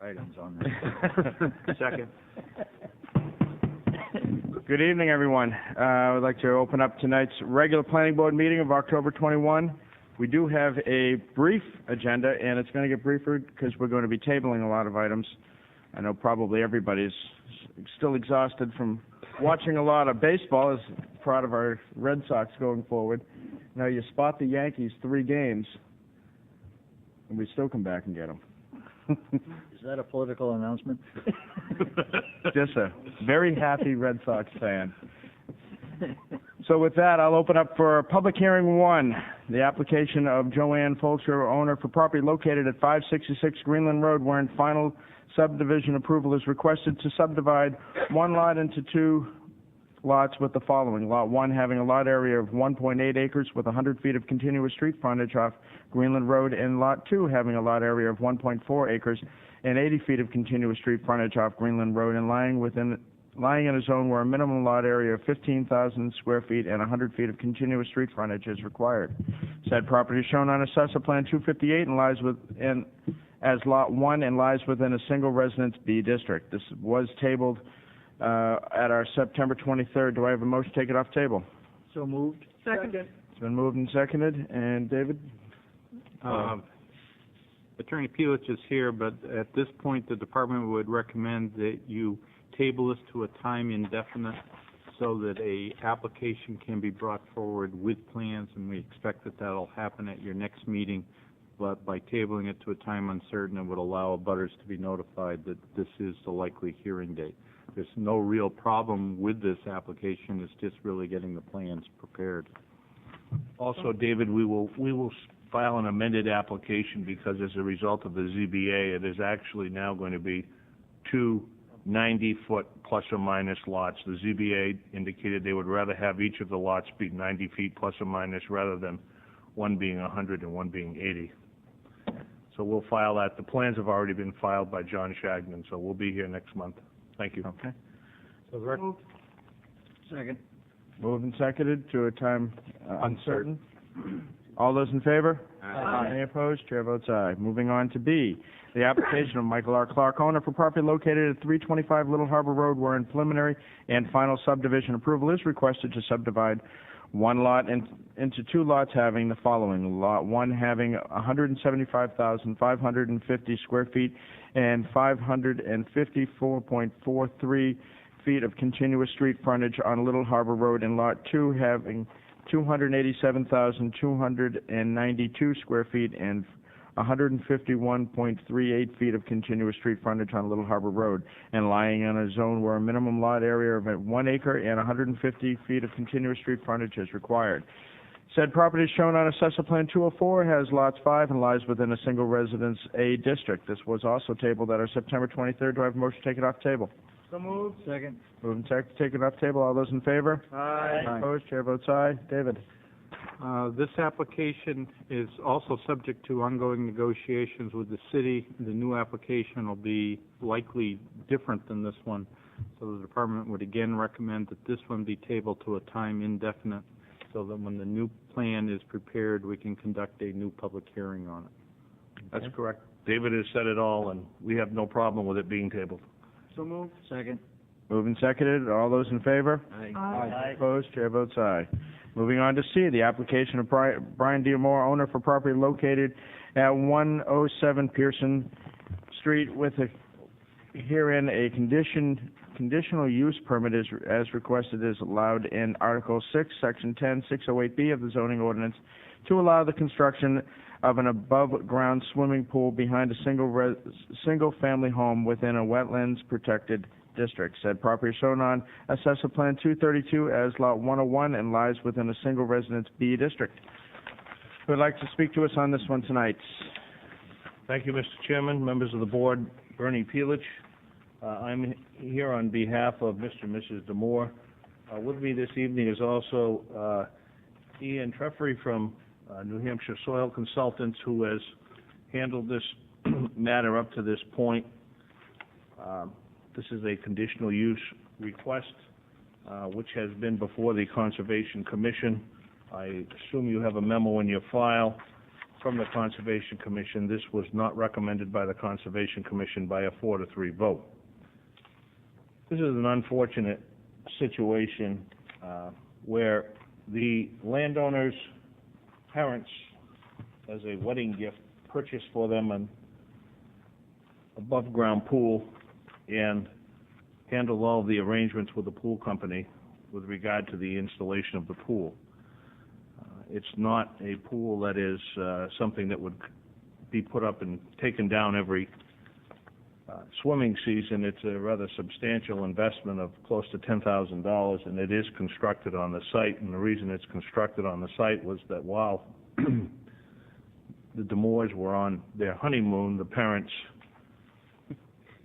items on there. Second. Good evening, everyone. I would like to open up tonight's regular planning board meeting of October 21. We do have a brief agenda, and it's going to get briefer because we're going to be tabling a lot of items. I know probably everybody's still exhausted from watching a lot of baseball as part of our Red Sox going forward. Now you spot the Yankees 3 games, and we still come back and get them. Is that a political announcement? Just a very happy Red Sox fan. So with that, I'll open up for public hearing 1, the application of Joanne Fulcher, owner for property located at 566 Greenland Road, wherein final subdivision approval is requested to subdivide one lot into 2 lots with the following. Lot 1 having a lot area of 1.8 acres with 100 feet of continuous street frontage off Greenland Road, and Lot 2 having a lot area of 1.4 acres and 80 feet of continuous street frontage off Greenland Road, and lying in a zone where a minimum lot area of 15,000 square feet and 100 feet of continuous street frontage is required. Said property is shown on Assessor Plan 258 and lies within as Lot 1 and lies within a single residence B district. This was tabled at our September 23rd. Do I have a motion to take it off table? So moved. Second. It's been moved and seconded. And David? Attorney Peelich is here, but at this point the department would recommend that you table this to a time indefinite so that a application can be brought forward with plans, and we expect that that'll happen at your next meeting. But by tabling it to a time uncertain, it would allow abutters to be notified that this is the likely hearing date. There's no real problem with this application. It's just really getting the plans prepared. Also, David, we will file an amended application because as a result of the ZBA, it is actually now going to be 2 90-foot plus or minus lots. The ZBA indicated they would rather have each of the lots be 90 feet plus or minus rather than one being 100 and one being 80. So we'll file that. The plans have already been filed by John Shagnon, so we'll be here next month. Thank you. Okay. So the Second. Moved and seconded to a time uncertain. All those in favor? Aye. Any opposed? Chair votes aye. Moving on to B, the application of Michael R. Clark, owner for property located at 325 Little Harbor Road, wherein preliminary and final subdivision approval is requested to subdivide one lot into 2 lots having the following. Lot 1 having 175,550 square feet and 554.43 feet of continuous street frontage on Little Harbor Road, and Lot 2 having 287,292 square feet and 151.38 feet of continuous street frontage on Little Harbor Road, and lying in a zone where a minimum lot area of 1 acre and 150 feet of continuous street frontage is required. Said property is shown on Assessor Plan 204, has lots 5 and lies within a single residence A district. This was also tabled at our September 23rd. Do I have a motion to take it off table? So moved. Second. Moved and seconded to take it off table. All those in favor? Aye. Opposed? Chair votes aye. David? This application is also subject to ongoing negotiations with the city. The new application will be likely different than this one, so the department would again recommend that this one be tabled to a time indefinite so that when the new plan is prepared, we can conduct a new public hearing on it. That's correct. David has said it all, and we have no problem with it being tabled. So moved. Second. Moved and seconded. All those in favor? Aye. Aye. Opposed? Chair votes aye. Moving on to C, the application of Brian D. Moore, owner for property located at 107 Pearson Street, with herein a conditional use permit as requested is allowed in Article 6, Section 10, 608B of the zoning ordinance to allow the construction of an above-ground swimming pool behind a single-family home within a wetlands protected district. Said property is shown on Assessor Plan 232 as Lot 101 and lies within a single residence B district. Who would like to speak to us on this one tonight? Thank you, Mr. Chairman, members of the board. Bernie Peelich. I'm here on behalf of Mr. and Mrs. DeMoore. With me this evening is also Ian Treffery from New Hampshire Soil Consultants, who has handled this matter up to this point. This is a conditional use request, which has been before the Conservation Commission. I assume you have a memo in your file from the Conservation Commission. This was not recommended by the Conservation Commission by a 4-3 vote. This is an unfortunate situation where the landowner's parents, as a wedding gift, purchased for them an above-ground pool and handled all of the arrangements with the pool company with regard to the installation of the pool. It's not a pool that is something that would be put up and taken down every swimming season. It's a rather substantial investment of close to $10,000, and it is constructed on the site. And the reason it's constructed on the site was that while the Demores were on their honeymoon, the parents,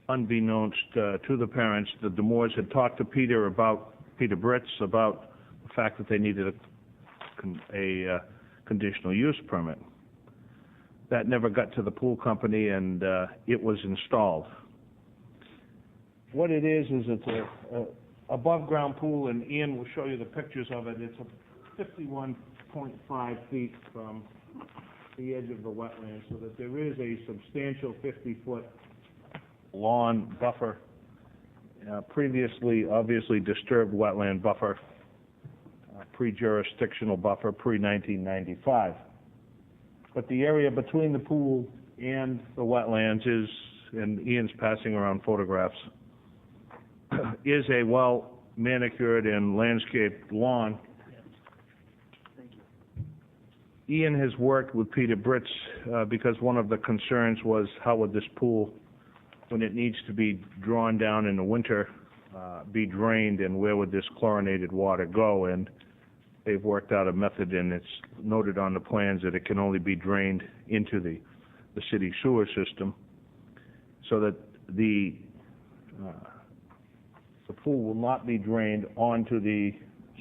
unbeknownst to the parents, the Demores had talked to Peter Britz about the fact that they needed a conditional use permit. That never got to the pool company, and it was installed. What it is it's a above-ground pool, and Ian will show you the pictures of it. It's a 51.5 feet from the edge of the wetland, so that there is a substantial 50-foot lawn buffer, previously obviously disturbed wetland buffer, pre-jurisdictional buffer, pre-1995. But the area between the pool and the wetlands is, and Ian's passing around photographs, is a well-manicured and landscaped lawn. Ian has worked with Peter Britz because one of the concerns was how would this pool, when it needs to be drawn down in the winter, be drained, and where would this chlorinated water go? And they've worked out a method, and it's noted on the plans that it can only be drained into the city sewer system, so that the pool will not be drained onto the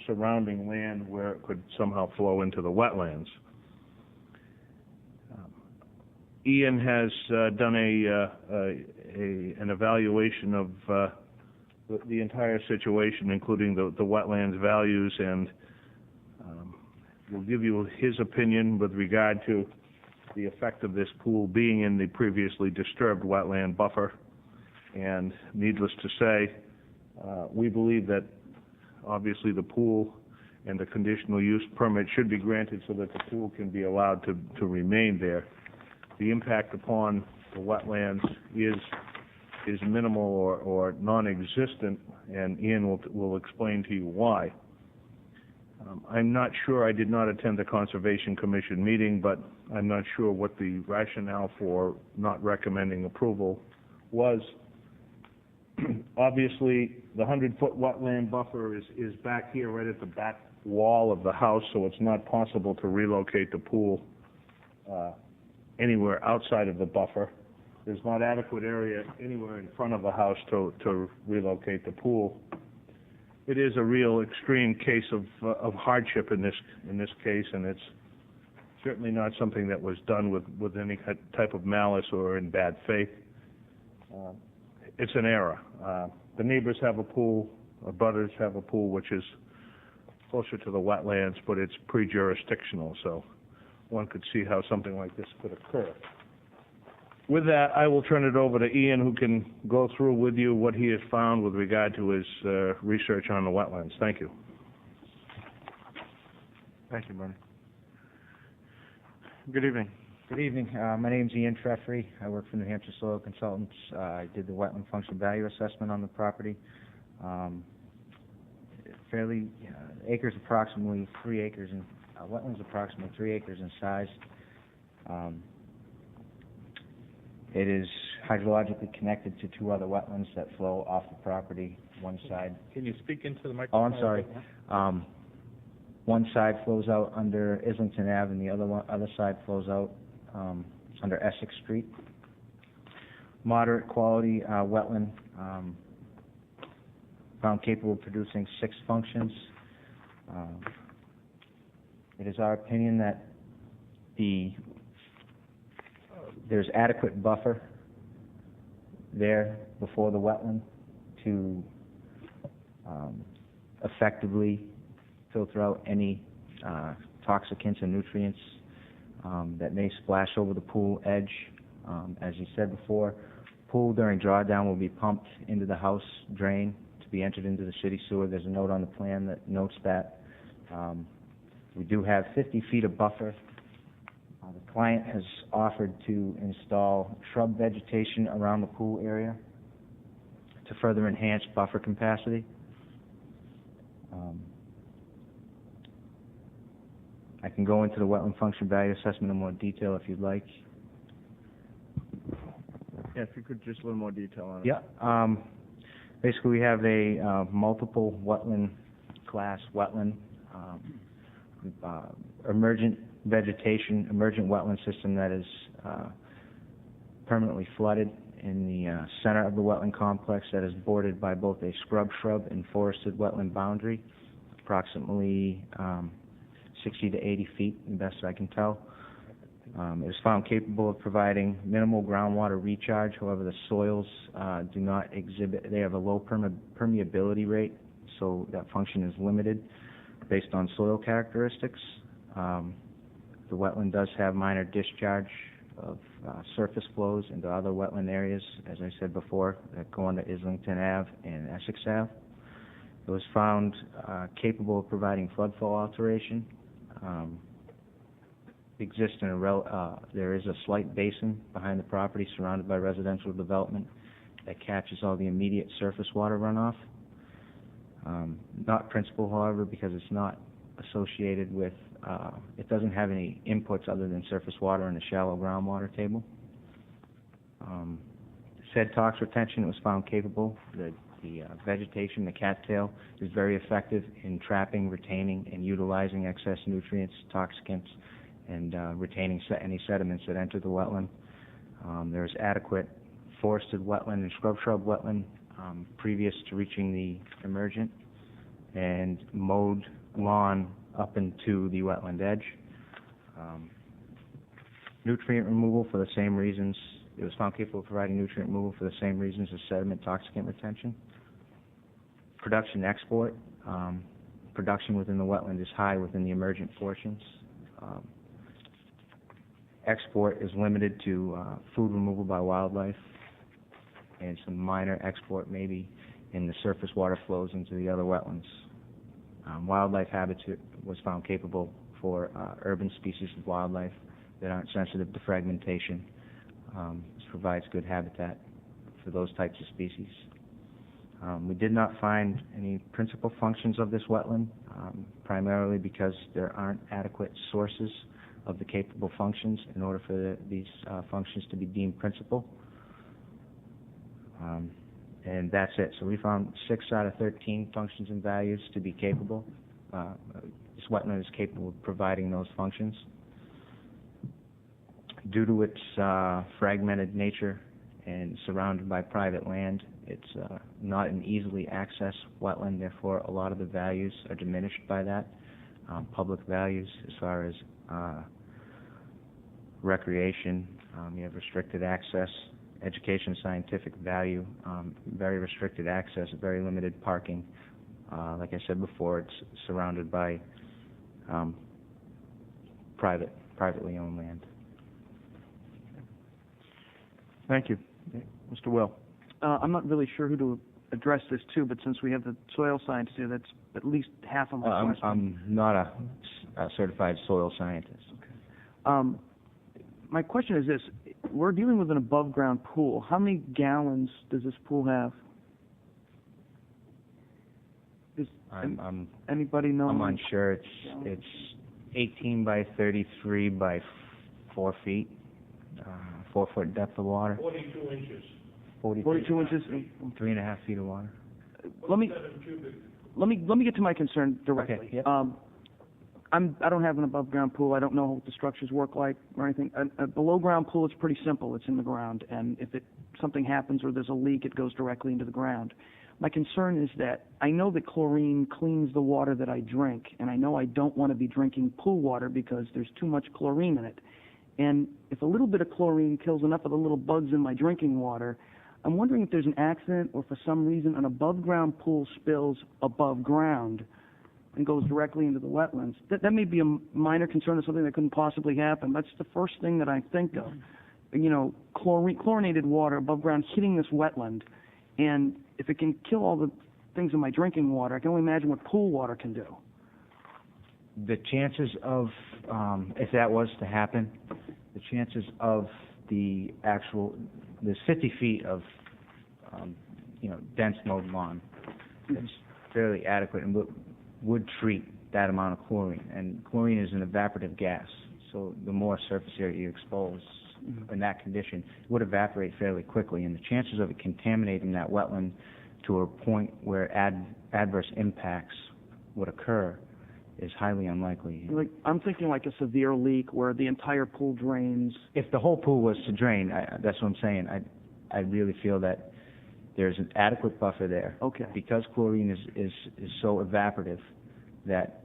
surrounding land where it could somehow flow into the wetlands. Ian has done an evaluation of the entire situation, including the wetlands values, and will give you his opinion with regard to the effect of this pool being in the previously disturbed wetland buffer. And needless to say, we believe that obviously the pool and the conditional use permit should be granted so that the pool can be allowed to remain there. The impact upon the wetlands is minimal or non-existent, and Ian will explain to you why. I'm not sure, I did not attend the Conservation Commission meeting, but I'm not sure what the rationale for not recommending approval was. Obviously, the 100-foot wetland buffer is back here, right at the back wall of the house, so it's not possible to relocate the pool anywhere outside of the buffer. There's not adequate area anywhere in front of the house to relocate the pool. It is a real extreme case of hardship in this case, and it's certainly not something that was done with any type of malice or in bad faith. It's an error. The neighbors have a pool, our butters have a pool which is closer to the wetlands, but it's pre-jurisdictional, so one could see how something like this could occur. With that, I will turn it over to Ian, who can go through with you what he has found with regard to his research on the wetlands. Thank you. Thank you, Bernie. Good evening. Good evening. My name's Ian Treffery. I work for New Hampshire Soil Consultants. I did the wetland function value assessment on the property. Acres approximately 3 acres, and wetlands approximately 3 acres in size. It is hydrologically connected to 2 other wetlands that flow off the property. One side. Can you speak into the microphone? Oh, I'm sorry. One side flows out under Islington Ave, and the other side flows out under Essex Street. Moderate quality wetland, found capable of producing 6 functions. It is our opinion that there's adequate buffer there before the wetland to effectively filter out any toxicants and nutrients that may splash over the pool edge. As you said before, pool during drawdown will be pumped into the house drain to be entered into the city sewer. There's a note on the plan that notes that. We do have 50 feet of buffer. The client has offered to install shrub vegetation around the pool area to further enhance buffer capacity. I can go into the wetland function value assessment in more detail if you'd like. Yeah, if you could just a little more detail on it. Yeah. Basically, we have a multiple wetland class wetland, emergent vegetation, emergent wetland system that is permanently flooded in the center of the wetland complex that is bordered by both a scrub shrub and forested wetland boundary, approximately 60 to 80 feet, the best I can tell. It is found capable of providing minimal groundwater recharge. However, the soils do not exhibit, they have a low permeability rate, so that function is limited based on soil characteristics. The wetland does have minor discharge of surface flows into other wetland areas, as I said before, that go into Islington Ave and Essex Ave. It was found capable of providing flood flow alteration. There is a slight basin behind the property surrounded by residential development that catches all the immediate surface water runoff. Not principal, however, because it's not associated with, it doesn't have any inputs other than surface water in the shallow groundwater table. Said tox retention was found capable. The vegetation, the cattail, is very effective in trapping, retaining, and utilizing excess nutrients, toxicants, and retaining any sediments that enter the wetland. There is adequate forested wetland and scrub shrub wetland previous to reaching the emergent, and mowed lawn up into the wetland edge. Nutrient removal for the same reasons. It was found capable of providing nutrient removal for the same reasons as sediment toxicant retention. Production export. Production within the wetland is high within the emergent portions. Export is limited to food removal by wildlife, and some minor export maybe in the surface water flows into the other wetlands. Wildlife habitat was found capable for urban species of wildlife that aren't sensitive to fragmentation. This provides good habitat for those types of species. We did not find any principal functions of this wetland, primarily because there aren't adequate sources of the capable functions in order for these functions to be deemed principal. And that's it. So we found 6 out of 13 functions and values to be capable. This wetland is capable of providing those functions. Due to its fragmented nature and surrounded by private land, it's not an easily accessed wetland. Therefore, a lot of the values are diminished by that. Public values, as far as recreation, you have restricted access. Education, scientific value, very restricted access, very limited parking. Like I said before, it's surrounded by privately owned land. Thank you. Mr. Will. I'm not really sure who to address this to, but since we have the soil scientist here, that's at least half of my question. I'm not a certified soil scientist. Okay. My question is this. We're dealing with an above-ground pool. How many gallons does this pool have? Anybody know? I'm unsure. It's 18 by 33 by 4 feet, 4 foot depth of water. 42 inches. 42 inches. 3.5 feet of water. Let me get to my concern directly. Okay. Yep. I don't have an above-ground pool. I don't know what the structures work like or anything. A below-ground pool, it's pretty simple. It's in the ground, and if something happens or there's a leak, it goes directly into the ground. My concern is that I know that chlorine cleans the water that I drink, and I know I don't want to be drinking pool water because there's too much chlorine in it. And if a little bit of chlorine kills enough of the little bugs in my drinking water, I'm wondering if there's an accident or for some reason an above-ground pool spills above ground. and goes directly into the wetlands. That may be a minor concern or something that couldn't possibly happen. That's the first thing that I think of. You know, chlorinated water above ground hitting this wetland, and if it can kill all the things in my drinking water, I can only imagine what pool water can do. The chances of, if that was to happen, the chances of there's 50 feet of, dense mowed lawn that's fairly adequate and would treat that amount of chlorine. And chlorine is an evaporative gas, so the more surface area you expose in that condition, it would evaporate fairly quickly. And the chances of it contaminating that wetland to a point where adverse impacts would occur is highly unlikely. Like, I'm thinking like a severe leak where the entire pool drains. If the whole pool was to drain, that's what I'm saying. I really feel that there's an adequate buffer there. Okay. Because chlorine is so evaporative that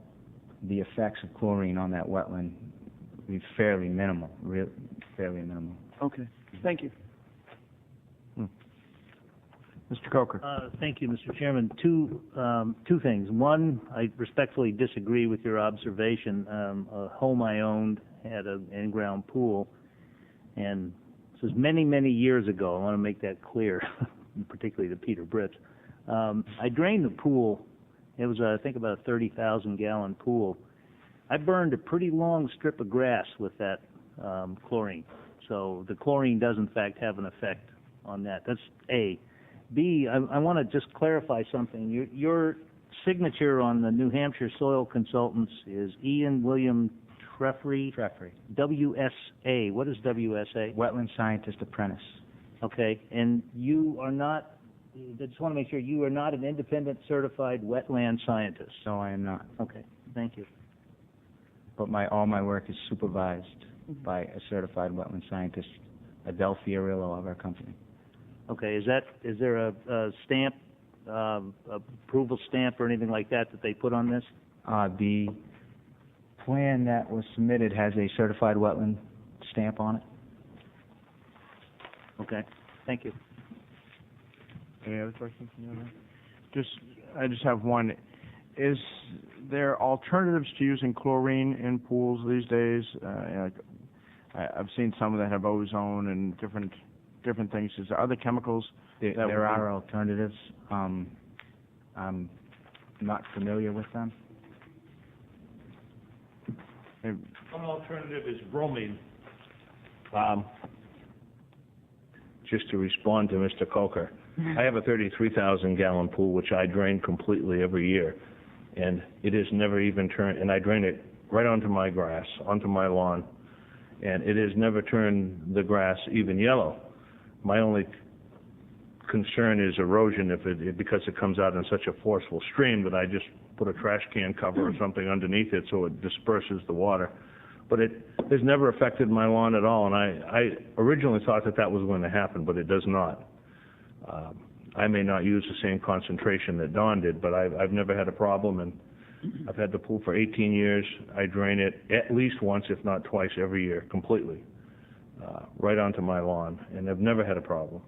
the effects of chlorine on that wetland would be fairly minimal, fairly minimal. Okay. Thank you. Mr. Coker. Thank you, Mr. Chairman. Two things. One, I respectfully disagree with your observation. A home I owned had an in-ground pool, and this was many, many years ago. I want to make that clear, particularly to Peter Britz. I drained the pool. It was, I think, about a 30,000-gallon pool. I burned a pretty long strip of grass with that chlorine. So the chlorine does, in fact, have an effect on that. That's A. B, I want to just clarify something. Your signature on the New Hampshire Soil Consultants is Ian William Treffry. Treffry. WSA. What is WSA? Wetland Scientist Apprentice. Okay. And you are not, I just want to make sure, you are not an independent certified wetland scientist. No, I am not. Okay. Thank you. But all my work is supervised by a certified wetland scientist, Adele Fiorillo of our company. Okay, is there a stamp, approval stamp or anything like that they put on this? The plan that was submitted has a certified wetland stamp on it. Okay, thank you. Any other questions? I just have one. Is there alternatives to using chlorine in pools these days? I've seen some that have ozone and different things. Is there other chemicals? There are alternatives. I'm not familiar with them. One alternative is bromine. Just to respond to Mr. Coker, I have a 33,000-gallon pool which I drain completely every year, and it is never even turned, and I drain it right onto my grass, onto my lawn, and it has never turned the grass even yellow. My only concern is erosion because it comes out in such a forceful stream that I just put a trash can cover or something underneath it so it disperses the water. But it has never affected my lawn at all, and I originally thought that was going to happen, but it does not. I may not use the same concentration that Don did, but I've never had a problem, and I've had the pool for 18 years. I drain it at least once, if not twice, every year, completely. Right onto my lawn, and I've never had a problem.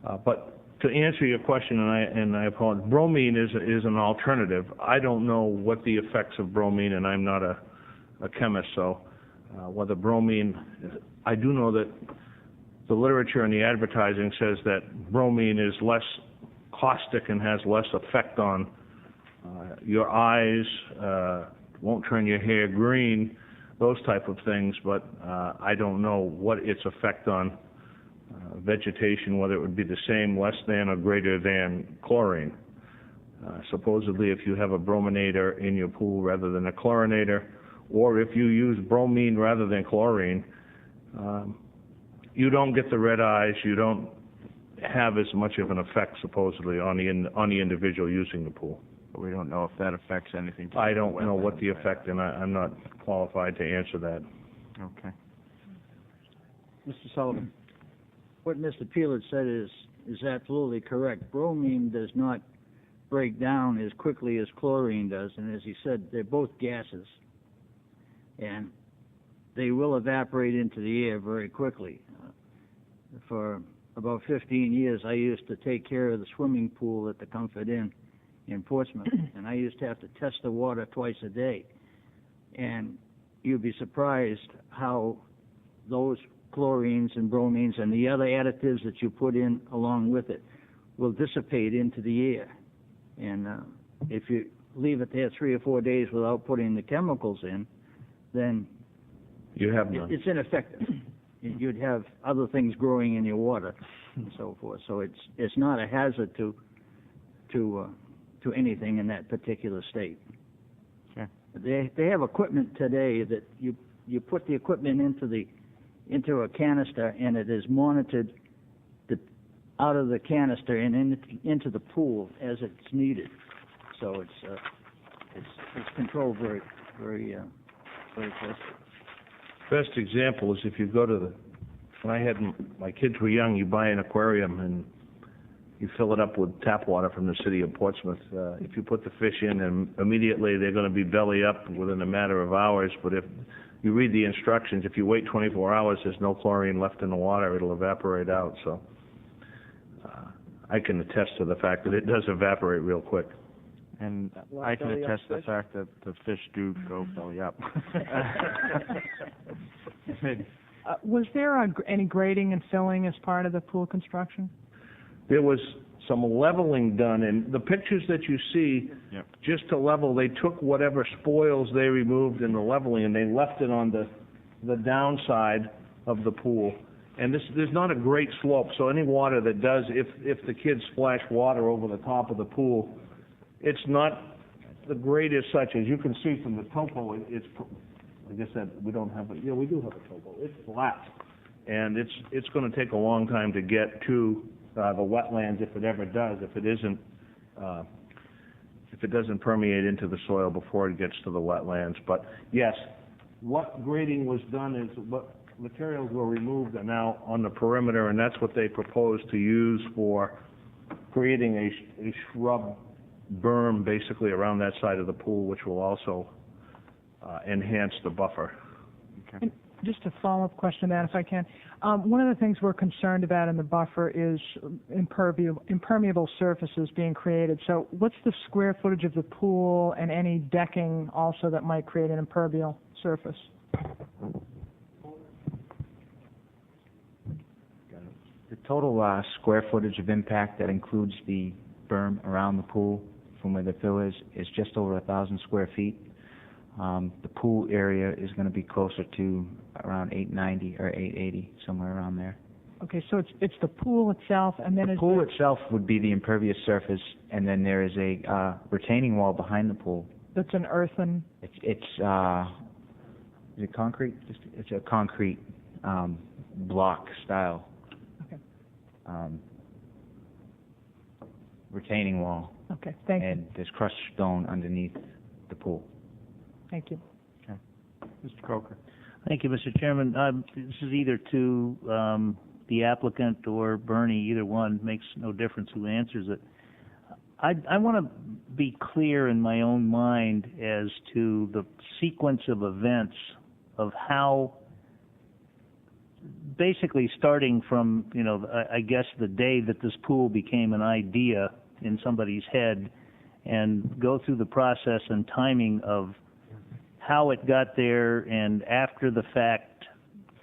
But to answer your question, and I apologize, bromine is an alternative. I don't know what the effects of bromine, and I'm not a chemist, so whether bromine, I do know that the literature and the advertising says that bromine is less caustic and has less effect on your eyes, won't turn your hair green, those type of things, but I don't know what its effect on vegetation, whether it would be the same, less than, or greater than chlorine. Supposedly, if you have a brominator in your pool rather than a chlorinator, or if you use bromine rather than chlorine, you don't get the red eyes, you don't have as much of an effect, supposedly, on the individual using the pool. We don't know if that affects anything. I don't know what the effect, and I'm not qualified to answer that. Okay. Mr. Sullivan. What Mr. Peeler said is absolutely correct. Bromine does not break down as quickly as chlorine does, and as he said, they're both gases, and they will evaporate into the air very quickly. For about 15 years, I used to take care of the swimming pool at the Comfort Inn, in Portsmouth, and I used to have to test the water twice a day. And you'd be surprised how those chlorines and bromines and the other additives that you put in along with it will dissipate into the air. And if you leave it there 3 or 4 days without putting the chemicals in, then You have none. it's ineffective. You'd have other things growing in your water and so forth. So it's not a hazard to anything in that particular state. Okay. They have equipment today that you put the equipment into a canister, and it is monitored out of the canister and into the pool as it's needed. So it's controlled very very closely. Best example is if you go to when I had my kids were young, you buy an aquarium and you fill it up with tap water from the city of Portsmouth. If you put the fish in, and immediately they're going to be belly up within a matter of hours. But if you read the instructions, if you wait 24 hours, there's no chlorine left in the water. It'll evaporate out. So I can attest to the fact that it does evaporate real quick. And I can attest to the fact that the fish do go belly up. Was there any grading and filling as part of the pool construction? There was some leveling done, and the pictures that you see, just to level, they took whatever spoils they removed in the leveling, and they left it on the downside of the pool. And there's not a great slope, so any water that does, if the kids splash water over the top of the pool, it's not the grade as such. As you can see from the topo, it's like I said, we don't have we do have a topo. It's flat, and it's going to take a long time to get to the wetlands if it ever does. If it doesn't permeate into the soil before it gets to the wetlands. But yes, what grading was done is what materials were removed are now on the perimeter, and that's what they propose to use for creating a shrub berm basically around that side of the pool, which will also enhance the buffer. Okay. And just a follow-up question to that, if I can. One of the things we're concerned about in the buffer is impermeable surfaces being created. So what's the square footage of the pool and any decking also that might create an impermeable surface? The total square footage of impact that includes the berm around the pool from where the fill is just over 1,000 square feet. The pool area is going to be closer to around 890 or 880, somewhere around there. Okay, so it's the pool itself, and then the pool itself would be the impervious surface, and then there is a retaining wall behind the pool. That's an earthen. It's is it concrete? It's a concrete block style. Okay. Retaining wall. Okay, thank you. And there's crushed stone underneath the pool. Thank you. Okay. Mr. Coker. Thank you, Mr. Chairman. This is either to the applicant or Bernie, either one, makes no difference who answers it. I want to be clear in my own mind as to the sequence of events of how, basically starting from, I guess the day that this pool became an idea in somebody's head, and go through the process and timing of how it got there and after the fact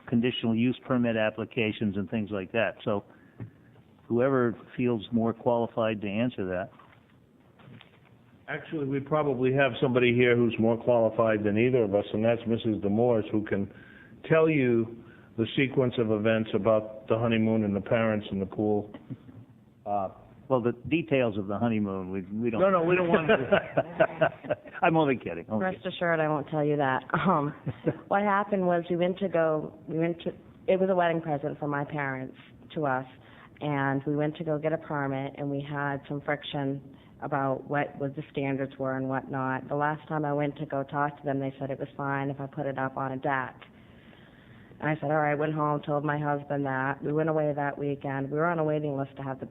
conditional use permit applications and things like that. So whoever feels more qualified to answer that. Actually, we probably have somebody here who's more qualified than either of us, and that's Mrs. Demores, who can tell you the sequence of events about the honeymoon and the parents in the pool. Well, the details of the honeymoon, we don't... No, we don't want to... I'm only kidding. Rest assured, I won't tell you that. What happened was it was a wedding present from my parents to us, and we went to go get a permit, and we had some friction about what the standards were and whatnot. The last time I went to go talk to them, they said it was fine if I put it up on a deck. And I said, all right, went home, told my husband that. We went away that weekend. We were on a waiting list to have the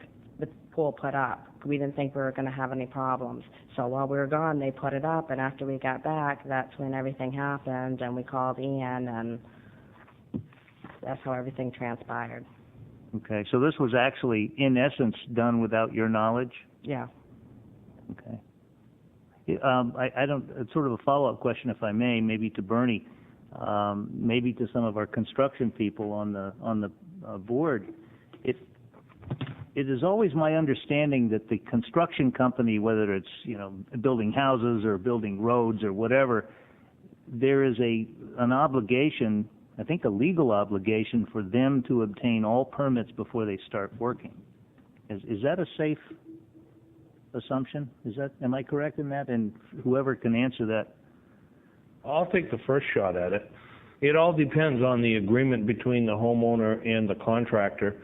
pool put up. We didn't think we were going to have any problems. So while we were gone, they put it up, and after we got back, that's when everything happened, and we called Ian, and that's how everything transpired. Okay, so this was actually, in essence, done without your knowledge? Yeah. Okay. I don't, it's sort of a follow-up question, if I may, maybe to Bernie, maybe to some of our construction people on the board. It is always my understanding that the construction company, whether it's, building houses or building roads or whatever, there is an obligation, I think a legal obligation, for them to obtain all permits before they start working. Is that a safe assumption? Am I correct in that? And whoever can answer that. I'll take the first shot at it. It all depends on the agreement between the homeowner and the contractor.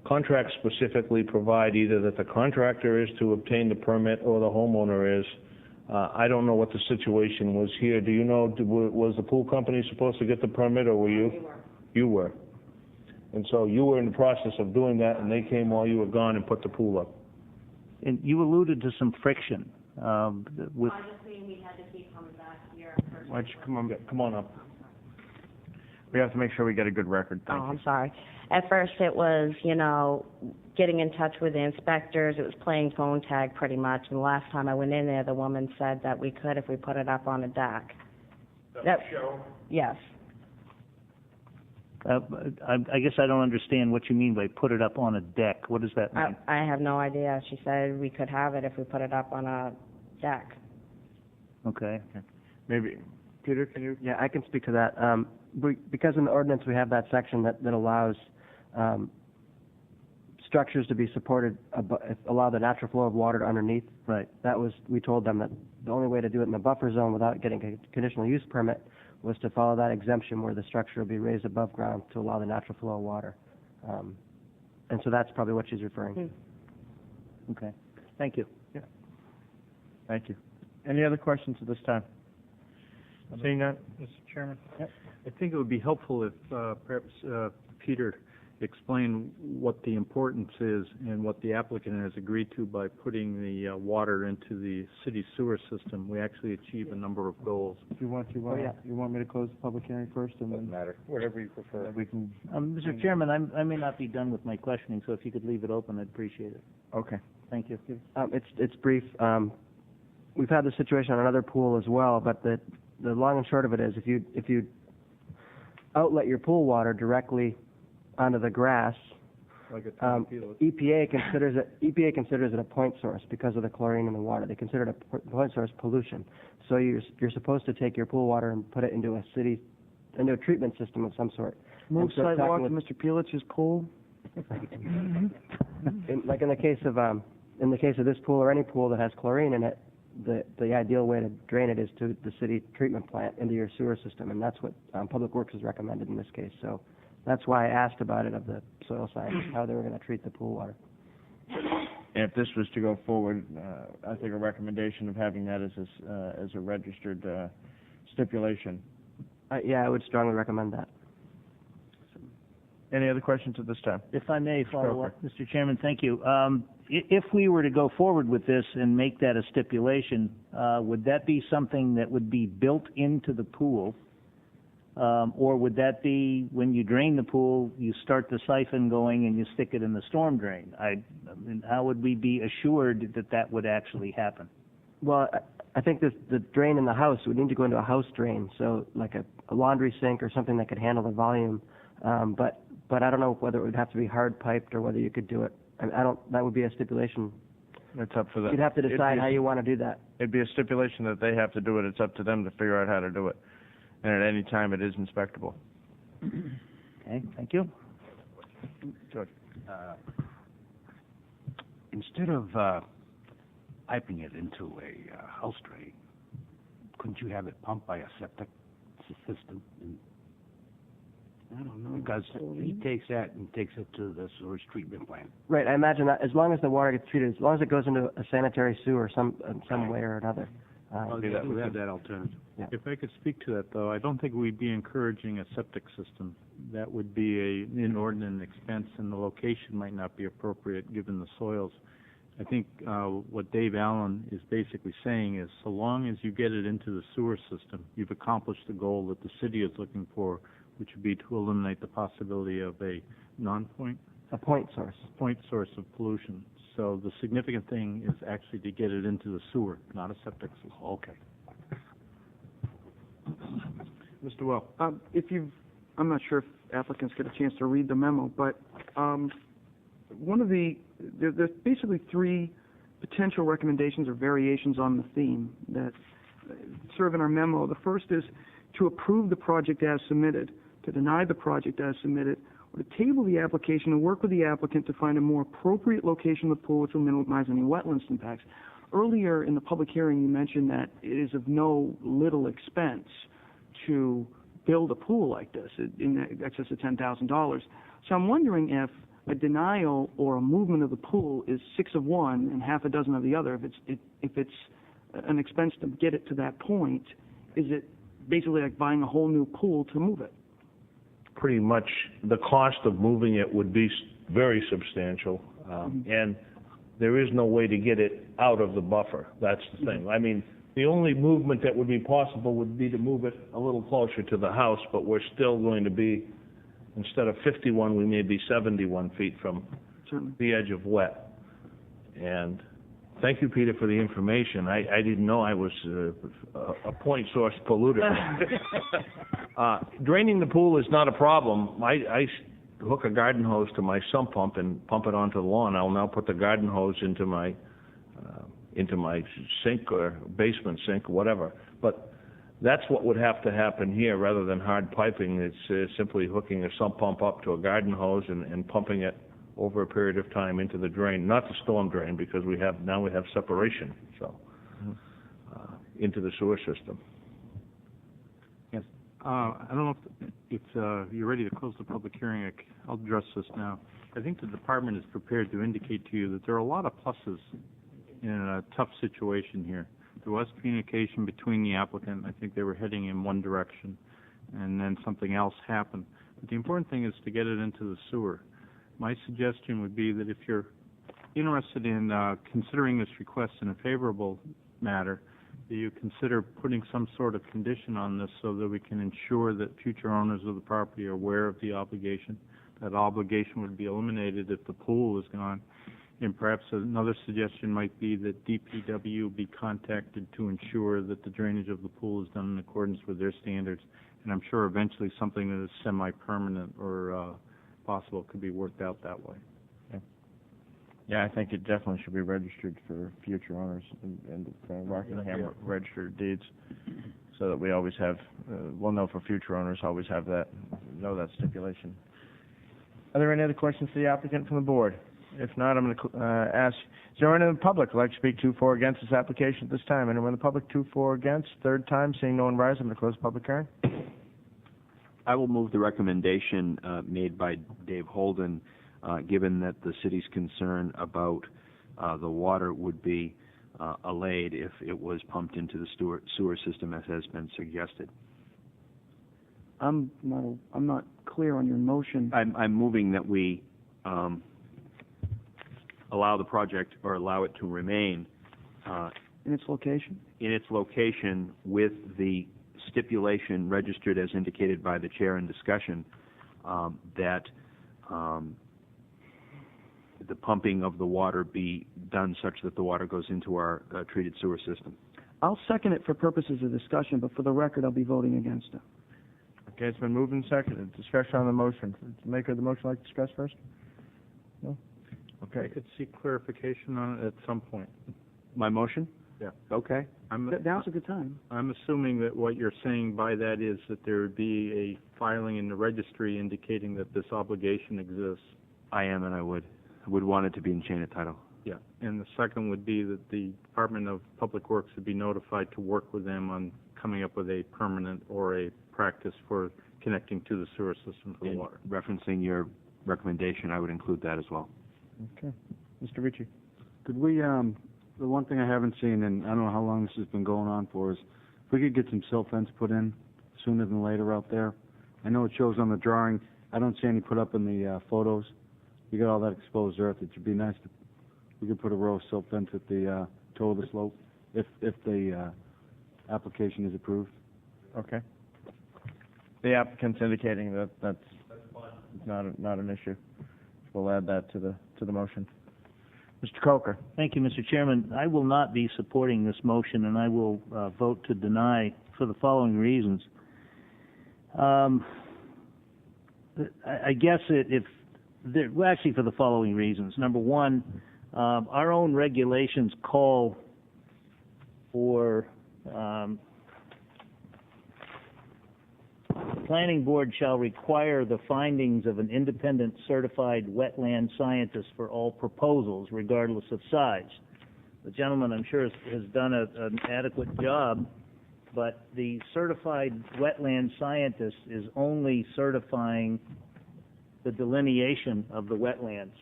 Contracts specifically provide either that the contractor is to obtain the permit or the homeowner is. I don't know what the situation was here. Do you know, was the pool company supposed to get the permit, or were you? We were. You were. And so you were in the process of doing that, and they came while you were gone and put the pool up. And you alluded to some friction with. I'm just saying we had to keep coming back here. Why don't you come on up? We have to make sure we get a good record. Thank you. I'm sorry. At first it was, getting in touch with the inspectors. It was playing phone tag pretty much. And the last time I went in there, the woman said that we could if we put it up on a deck. That show? Yes. I guess I don't understand what you mean by put it up on a deck. What does that mean? I have no idea. She said we could have it if we put it up on a deck. Okay. Maybe, Peter, can you? Yeah, I can speak to that. Because in the ordinance we have that section that allows structures to be supported, allow the natural flow of water underneath. Right. We told them that the only way to do it in the buffer zone without getting a conditional use permit was to follow that exemption where the structure will be raised above ground to allow the natural flow of water. And so that's probably what she's referring to. Okay. Thank you. Yeah. Thank you. Any other questions at this time? Seeing none? Mr. Chairman? Yep. I think it would be helpful if perhaps Peter explained what the importance is and what the applicant has agreed to by putting the water into the city sewer system. We actually achieve a number of goals. You want me to close the public hearing first, and then matter, whatever you prefer. We can. Mr. Chairman, I may not be done with my questioning, so if you could leave it open, I'd appreciate it. Okay. Thank you. It's brief. We've had this situation on another pool as well, but the long and short of it is if you outlet your pool water directly onto the grass, Like EPA considers it a point source because of the chlorine in the water. They consider it a point source pollution. So you're supposed to take your pool water and put it into a treatment system of some sort. Move sidewalk to Mr. Pelitz's pool. In the case of this pool or any pool that has chlorine in it, the ideal way to drain it is to the city treatment plant into your sewer system, and that's what Public Works has recommended in this case. So that's why I asked about it of the soil scientists, how they were going to treat the pool water. If this was to go forward, I think a recommendation of having that as a registered stipulation. Yeah, I would strongly recommend that. Any other questions at this time? If I may follow up, Mr. Chairman, thank you. If we were to go forward with this and make that a stipulation, would that be something that would be built into the pool? Or would that be when you drain the pool, you start the siphon going and you stick it in the storm drain? I mean, how would we be assured that that would actually happen? Well, I think the drain in the house would need to go into a house drain, so like a laundry sink or something that could handle the volume. But I don't know whether it would have to be hard piped or whether you could do it. That would be a stipulation. It's up for them. You'd have to decide how you want to do that. It'd be a stipulation that they have to do it. It's up to them to figure out how to do it. And at any time, it is inspectable. Okay, thank you. George. Instead of piping it into a house drain, couldn't you have it pumped by a septic system? I don't know. Because he takes that and takes it to the sewage treatment plant. Right, I imagine that as long as the water gets treated, as long as it goes into a sanitary sewer some way or another. We have that alternative. Yeah. If I could speak to that, though, I don't think we'd be encouraging a septic system. That would be an inordinate expense, and the location might not be appropriate given the soils. I think what Dave Allen is basically saying is so long as you get it into the sewer system, you've accomplished the goal that the city is looking for, which would be to eliminate the possibility of a non-point A point source. point source of pollution. So the significant thing is actually to get it into the sewer, not a septic system. Okay. Mr. Well? I'm not sure if applicants get a chance to read the memo, but there's basically three potential recommendations or variations on the theme that serve in our memo. The first is to approve the project as submitted, to deny the project as submitted, or to table the application and work with the applicant to find a more appropriate location of the pool which will minimize any wetlands impacts. Earlier in the public hearing, you mentioned that it is of no little expense to build a pool like this in excess of $10,000. So I'm wondering if a denial or a movement of the pool is 6 of one and half a dozen of the other. If it's an expense to get it to that point, is it basically like buying a whole new pool to move it? Pretty much the cost of moving it would be very substantial, and there is no way to get it out of the buffer. That's the thing. I mean, the only movement that would be possible would be to move it a little closer to the house, but we're still going to be, instead of 51, we may be 71 feet from the edge of wet. And thank you, Peter, for the information. I didn't know I was a point source polluter. Draining the pool is not a problem. I hook a garden hose to my sump pump and pump it onto the lawn. I'll now put the garden hose into my sink or basement sink or whatever. But that's what would have to happen here rather than hard piping. It's simply hooking a sump pump up to a garden hose and pumping it over a period of time into the drain, not the storm drain, because we have separation, so into the sewer system. Yes. I don't know if you're ready to close the public hearing. I'll address this now. I think the department is prepared to indicate to you that there are a lot of pluses in a tough situation here. There was communication between the applicant. I think they were heading in one direction, and then something else happened. But the important thing is to get it into the sewer. My suggestion would be that if you're interested in considering this request in a favorable matter, that you consider putting some sort of condition on this so that we can ensure that future owners of the property are aware of the obligation. That obligation would be eliminated if the pool is gone. And perhaps another suggestion might be that DPW be contacted to ensure that the drainage of the pool is done in accordance with their standards. And I'm sure eventually something that is semi-permanent or possible could be worked out that way. Yeah, I think it definitely should be registered for future owners and Rockingham registered deeds, so that we always have, we'll know for future owners, always have that, know that stipulation. Are there any other questions to the applicant from the board? If not, I'm going to ask, is there anyone in the public who would like to speak to, for, or against this application at this time? Anyone in the public, to, for, or against? Third time, seeing no one rise, I'm going to close the public hearing. I will move the recommendation made by Dave Holden, given that the city's concern about the water would be allayed if it was pumped into the sewer system, as has been suggested. I'm not clear on your motion. I'm moving that we allow the project, or allow it to remain In its location? in its location with the stipulation registered as indicated by the chair in discussion, that the pumping of the water be done such that the water goes into our treated sewer system. I'll second it for purposes of discussion, but for the record, I'll be voting against it. Okay, it's been moved and seconded. Discussion on the motion. Does the maker of the motion like to discuss first? No? Okay. I could seek clarification on it at some point. My motion? Yeah. Okay. Now's a good time. I'm assuming that what you're saying by that is that there would be a filing in the registry indicating that this obligation exists. I am, and I would want it to be in chain of title. Yeah. And the second would be that the Department of Public Works would be notified to work with them on coming up with a permanent or a practice for connecting to the sewer system for the water. Referencing your recommendation, I would include that as well. Okay. Mr. Ricci. Could we, the one thing I haven't seen, and I don't know how long this has been going on for, is if we could get some silt fence put in sooner than later out there. I know it shows on the drawing. I don't see any put up in the photos. You got all that exposed earth. It should be nice to, we could put a row of silt fence at the toe of the slope if the application is approved. Okay. The applicant's indicating that that's not an issue. we'll add that to the motion. Mr. Coker? Thank you, Mr. Chairman. I will not be supporting this motion, and I will vote to deny for the following reasons. I guess actually for the following reasons. Number one, our own regulations call for the planning board shall require the findings of an independent certified wetland scientist for all proposals, regardless of size. The gentleman, I'm sure, has done an adequate job, but the certified wetland scientist is only certifying the delineation of the wetlands.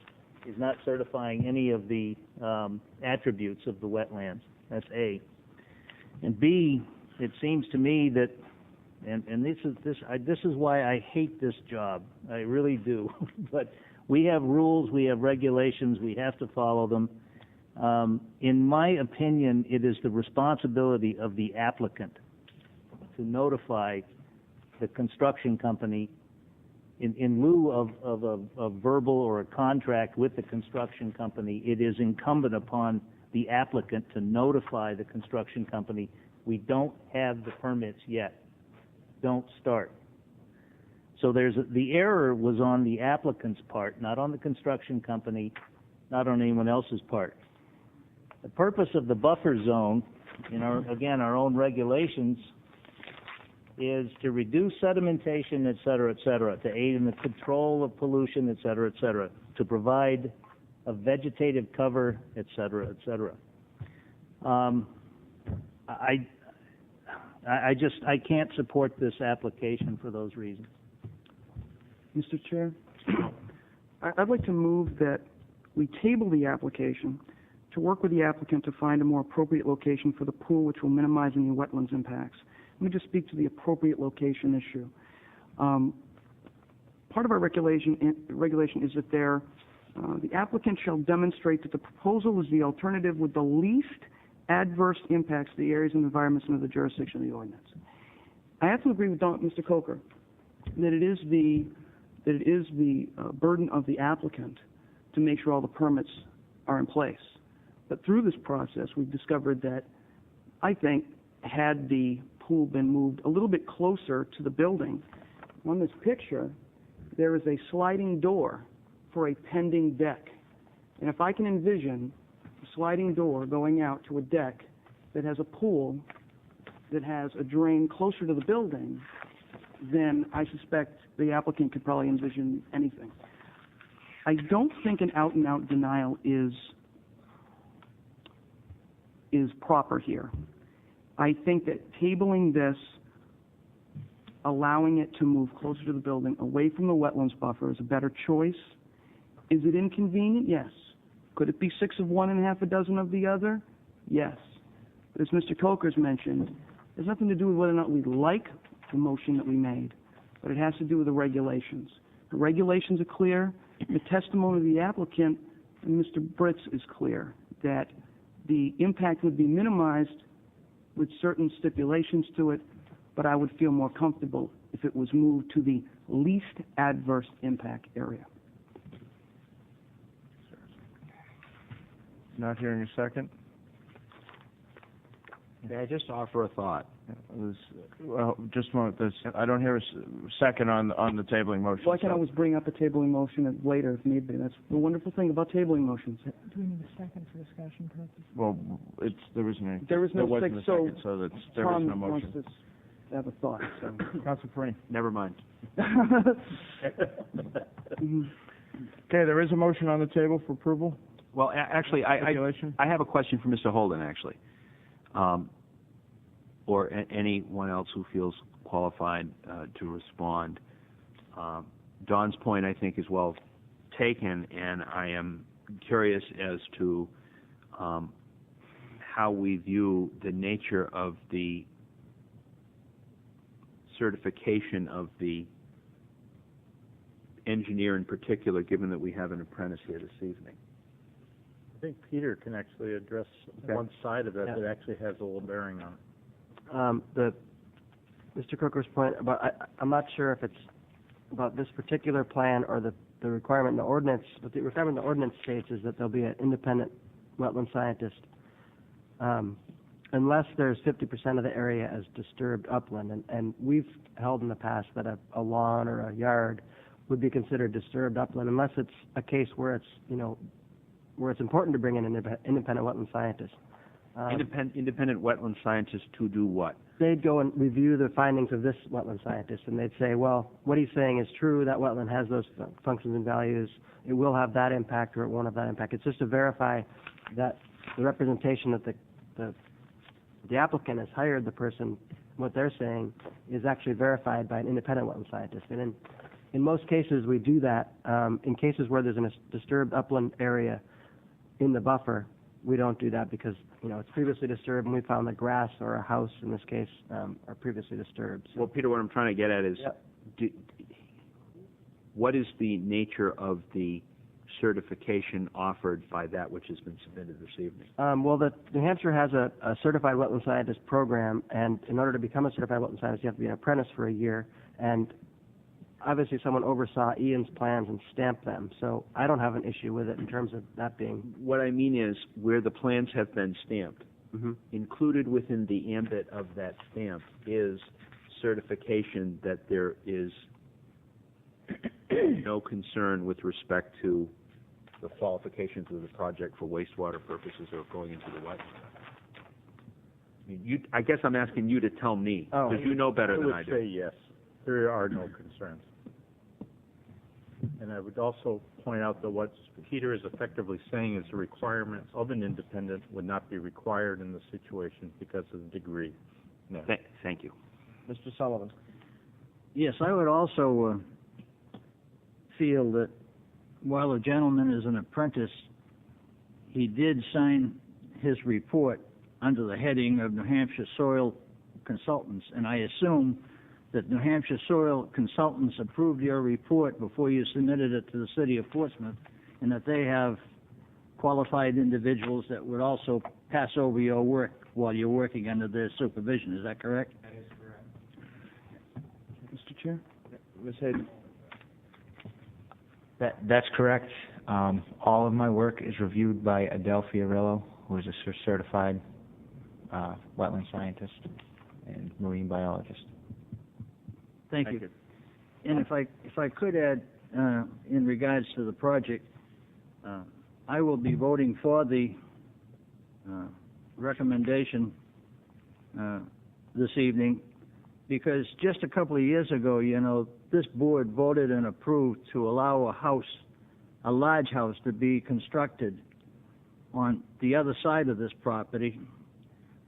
He's not certifying any of the attributes of the wetlands. That's A. And B, it seems to me that, and this is why I hate this job. I really do. But we have rules, we have regulations, we have to follow them. In my opinion, it is the responsibility of the applicant to notify the construction company in lieu of a verbal or a contract with the construction company. It is incumbent upon the applicant to notify the construction company, we don't have the permits yet. Don't start. So the error was on the applicant's part, not on the construction company, not on anyone else's part. The purpose of the buffer zone, our own regulations, is to reduce sedimentation, et cetera, to aid in the control of pollution, et cetera, to provide a vegetative cover, et cetera. I can't support this application for those reasons. Mr. Chair, I'd like to move that we table the application to work with the applicant to find a more appropriate location for the pool which will minimize any wetlands impacts. Let me just speak to the appropriate location issue. Part of our regulation is that the applicant shall demonstrate that the proposal is the alternative with the least adverse impacts to the areas and environments under the jurisdiction of the ordinance. I have to agree with Mr. Coker that it is the burden of the applicant to make sure all the permits are in place. But through this process, we've discovered that, I think, had the pool been moved a little bit closer to the building, on this picture, there is a sliding door for a pending deck. And if I can envision a sliding door going out to a deck that has a pool that has a drain closer to the building, then I suspect the applicant could probably envision anything. I don't think an out-and-out denial is proper here. I think that tabling this, allowing it to move closer to the building, away from the wetlands buffer, is a better choice. Is it inconvenient? Yes. Could it be 6 of one and half a dozen of the other? Yes. But as Mr. Coker's mentioned, there's nothing to do with whether or not we like the motion that we made, but it has to do with the regulations. The regulations are clear. The testimony of the applicant, and Mr. Britz, is clear, that the impact would be minimized with certain stipulations to it, but I would feel more comfortable if it was moved to the least adverse impact area. Not hearing a second? May I just offer a thought? Just a moment. I don't hear a second on the tabling motion. Well, I can always bring up a tabling motion later if need be. That's the wonderful thing about tabling motions. Do we need a second for discussion purposes? Well, there isn't any. There is no wasn't second, a second, so there is no motion. Wants to have a thought. So. Council Perrine. Never mind. Okay, there is a motion on the table for approval. Well, actually, I have a question for Mr. Holden, actually, or anyone else who feels qualified to respond. Don's point, I think, is well taken, and I am curious as to how we view the nature of the certification of the engineer in particular, given that we have an apprentice here this evening. I think Peter can actually address one side of it that actually has a little bearing on it. Mr. Crooker's point about, I'm not sure if it's about this particular plan or the the requirement in the ordinance, what the requirement in the ordinance states is that there'll be an independent wetland scientist, unless there's 50% of the area as disturbed upland. And we've held in the past that a lawn or a yard would be considered disturbed upland unless it's a case where it's, you know, where it's important to bring in an independent wetland scientist. Independent wetland scientists to do what? They'd go and review the findings of this wetland scientist, and they'd say, well, what he's saying is true, that wetland has those functions and values, it will have that impact or it won't have that impact. It's just to verify that the representation that the applicant has hired the person, what they're saying, is actually verified by an independent wetland scientist. And in most cases, we do that. In cases where there's a disturbed upland area in the buffer, we don't do that because, you know, it's previously disturbed, and we found that grass or a house, in this case, are previously disturbed. So. Well, Peter, what I'm trying to get at is, what is the nature of the certification offered by that which has been submitted this evening? Well, New Hampshire has a certified wetland scientist program, and in order to become a certified wetland scientist, you have to be an apprentice for a year. And obviously, someone oversaw Ian's plans and stamped them, so I don't have an issue with it in terms of that being. What I mean is, where the plans have been stamped, Mm-hmm. included within the ambit of that stamp is certification that there is no concern with respect to the qualifications of the project for wastewater purposes or going into the wetland. I mean, I guess I'm asking you to tell me, because you know better than I do. I would say yes. There are no concerns. And I would also point out that what Peter is effectively saying is the requirements of an independent would not be required in the situation because of the degree. No. Thank you. Mr. Sullivan. Yes, I would also feel that while a gentleman is an apprentice, he did sign his report under the heading of New Hampshire Soil Consultants, and I assume that New Hampshire Soil Consultants approved your report before you submitted it to the city of Portsmouth, and that they have qualified individuals that would also pass over your work while you're working under their supervision. Is that correct? That is correct. Mr. Chair? Ms. Hayden. That's correct. All of my work is reviewed by Adele Fiorillo, who is a certified wetland scientist and marine biologist. Thank you. And if I could add, in regards to the project, I will be voting for the recommendation this evening because just a couple of years ago, you know, this board voted and approved to allow a large house to be constructed on the other side of this property,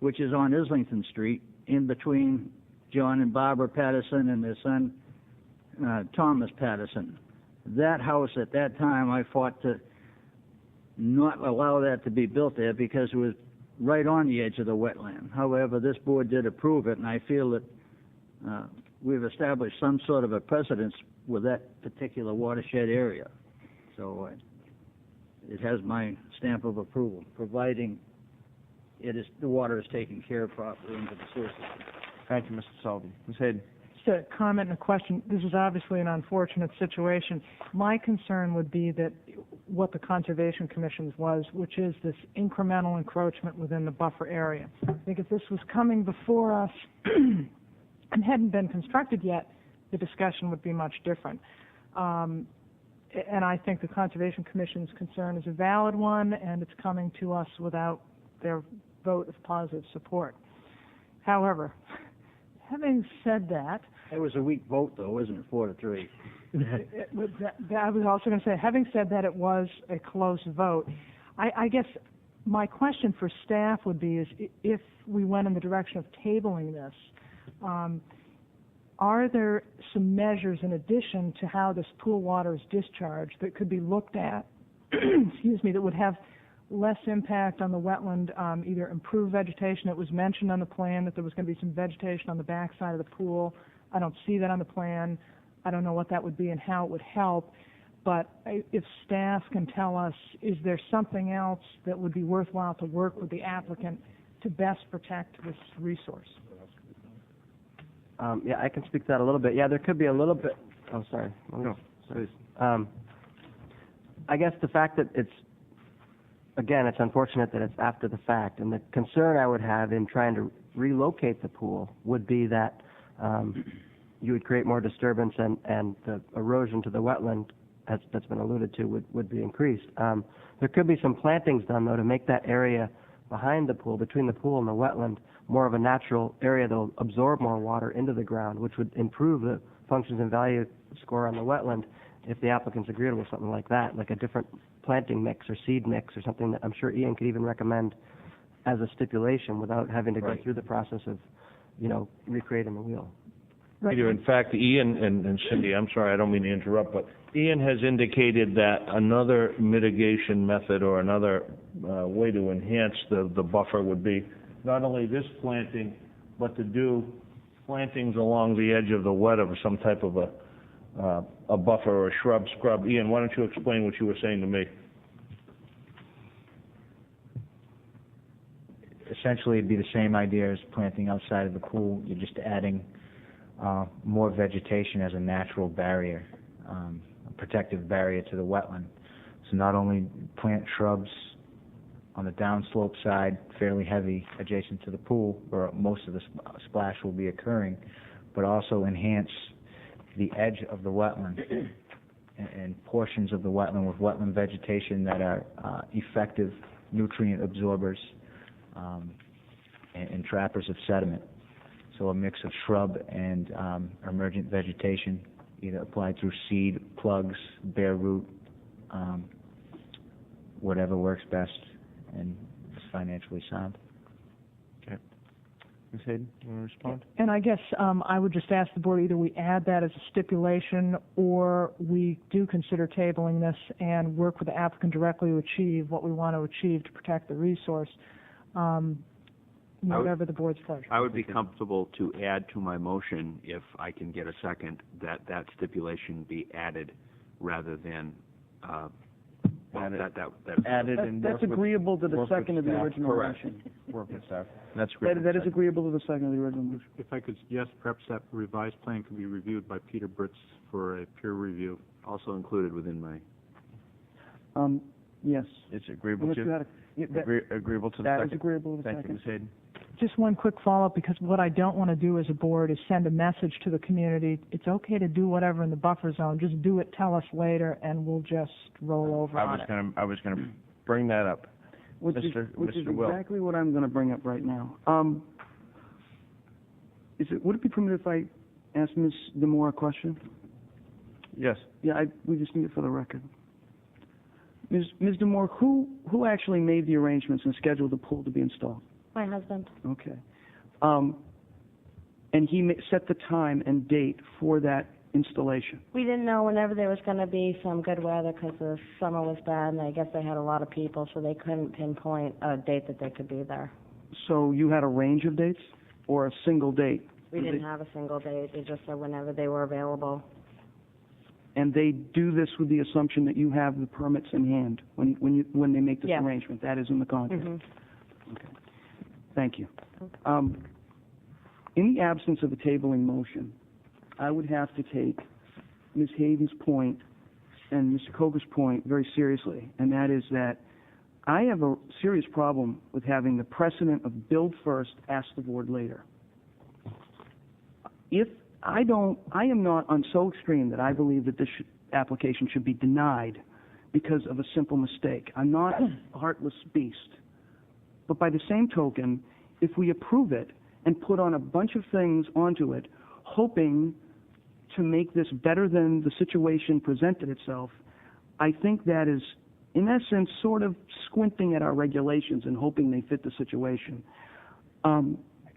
which is on Islington Street, in between John and Barbara Patterson and their son, Thomas Patterson. That house at that time, I fought to not allow that to be built there because it was right on the edge of the wetland. However, this board did approve it, and I feel that we've established some sort of a precedence with that particular watershed area. So it has my stamp of approval, providing the water is taken care of properly into the sewer system. Thank you, Mr. Sullivan. Ms. Hayden. Just a comment and a question. This is obviously an unfortunate situation. My concern would be that what the Conservation Commission's was, which is this incremental encroachment within the buffer area. I think if this was coming before us and hadn't been constructed yet, the discussion would be much different. And I think the Conservation Commission's concern is a valid one, and it's coming to us without their vote of positive support. However, having said that... It was a weak vote, though, wasn't it, 4-3? I was also going to say, having said that, it was a close vote. I guess my question for staff would be is if we went in the direction of tabling this, are there some measures in addition to how this pool water is discharged that could be looked at, excuse me, that would have less impact on the wetland, either improve vegetation? It was mentioned on the plan that there was going to be some vegetation on the back side of the pool. I don't see that on the plan. I don't know what that would be and how it would help. But if staff can tell us, is there something else that would be worthwhile to work with the applicant to best protect this resource? Yeah, I can speak to that a little bit. Yeah, there could be a little bit. Oh, sorry. No, please. I guess the fact that it's unfortunate that it's after the fact, and the concern I would have in trying to relocate the pool would be that you would create more disturbance and the erosion to the wetland, that's been alluded to, would be increased. There could be some plantings done, though, to make that area behind the pool, between the pool and the wetland, more of a natural area that will absorb more water into the ground, which would improve the functions and value score on the wetland if the applicant's agreeable with something like that, like a different planting mix or seed mix or something that I'm sure Ian could even recommend as a stipulation without having to go through the process of, recreating the wheel. Peter, in fact, Ian and Cindy, I'm sorry, I don't mean to interrupt, but Ian has indicated that another mitigation method or another way to enhance the buffer would be not only this planting, but to do plantings along the edge of the wet of some type of a buffer or a shrub, scrub. Ian, why don't you explain what you were saying to me? Essentially, it'd be the same idea as planting outside of the pool. You're just adding more vegetation as a natural barrier, a protective barrier to the wetland. So not only plant shrubs on the downslope side, fairly heavy, adjacent to the pool, where most of the splash will be occurring, but also enhance the edge of the wetland and portions of the wetland with wetland vegetation that are effective nutrient absorbers and trappers of sediment. So a mix of shrub and emergent vegetation, either applied through seed, plugs, bare root, whatever works best and is financially sound. Okay. Ms. Hayden, you want to respond? And I guess I would just ask the board, either we add that as a stipulation or we do consider tabling this and work with the applicant directly to achieve what we want to achieve to protect the resource, whatever the board's pleasure. I would be comfortable to add to my motion, if I can get a second, that stipulation be added rather than added and That's agreeable to the second of the original motion. Work with staff. That is agreeable to the second of the original motion. If I could suggest, perhaps that revised plan could be reviewed by Peter Britz for a peer review. Also included within my... Yes. It's agreeable to agreeable to the that second. Is agreeable to the Thank second. you, Ms. Hayden. Just one quick follow-up, because what I don't want to do as a board is send a message to the community. It's okay to do whatever in the buffer zone. Just do it, tell us later, and we'll just roll over on it. I was going to bring that up. Which is Will. exactly what I'm going to bring up right now. Would it be permitted if I ask Ms. DeMore a question? Yes. Yeah, we just need it for the record. Ms. DeMore, who actually made the arrangements and scheduled the pool to be installed? My husband. Okay. And he set the time and date for that installation. We didn't know whenever there was going to be some good weather because the summer was bad, and I guess they had a lot of people, so they couldn't pinpoint a date that they could be there. So you had a range of dates or a single date? We didn't have a single date. They just said whenever they were available. And they do this with the assumption that you have the permits in hand when they make this arrangement. That is in the contract. Mm-hmm. Okay. Thank you. In the absence of a tabling motion, I would have to take Ms. Hayden's point and Mr. Coker's point very seriously, and that is that I have a serious problem with having the precedent of build first, ask the board later. If I am not on so extreme that I believe that this application should be denied because of a simple mistake. I'm not a heartless beast. But by the same token, if we approve it and put on a bunch of things onto it, hoping to make this better than the situation presented itself, I think that is, in essence, sort of squinting at our regulations and hoping they fit the situation.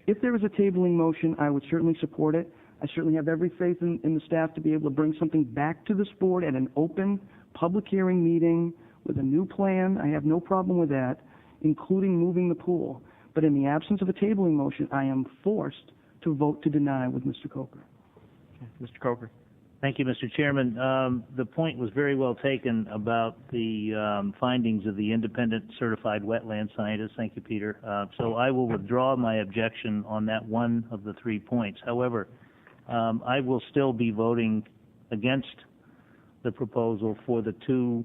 If there is a tabling motion, I would certainly support it. I certainly have every faith in the staff to be able to bring something back to this board at an open public hearing meeting with a new plan. I have no problem with that, including moving the pool. But in the absence of a tabling motion, I am forced to vote to deny with Mr. Coker. Mr. Coker. Thank you, Mr. Chairman. The point was very well taken about the findings of the independent certified wetland scientist. Thank you, Peter. So I will withdraw my objection on that one of the 3 points. However, I will still be voting against the proposal for the two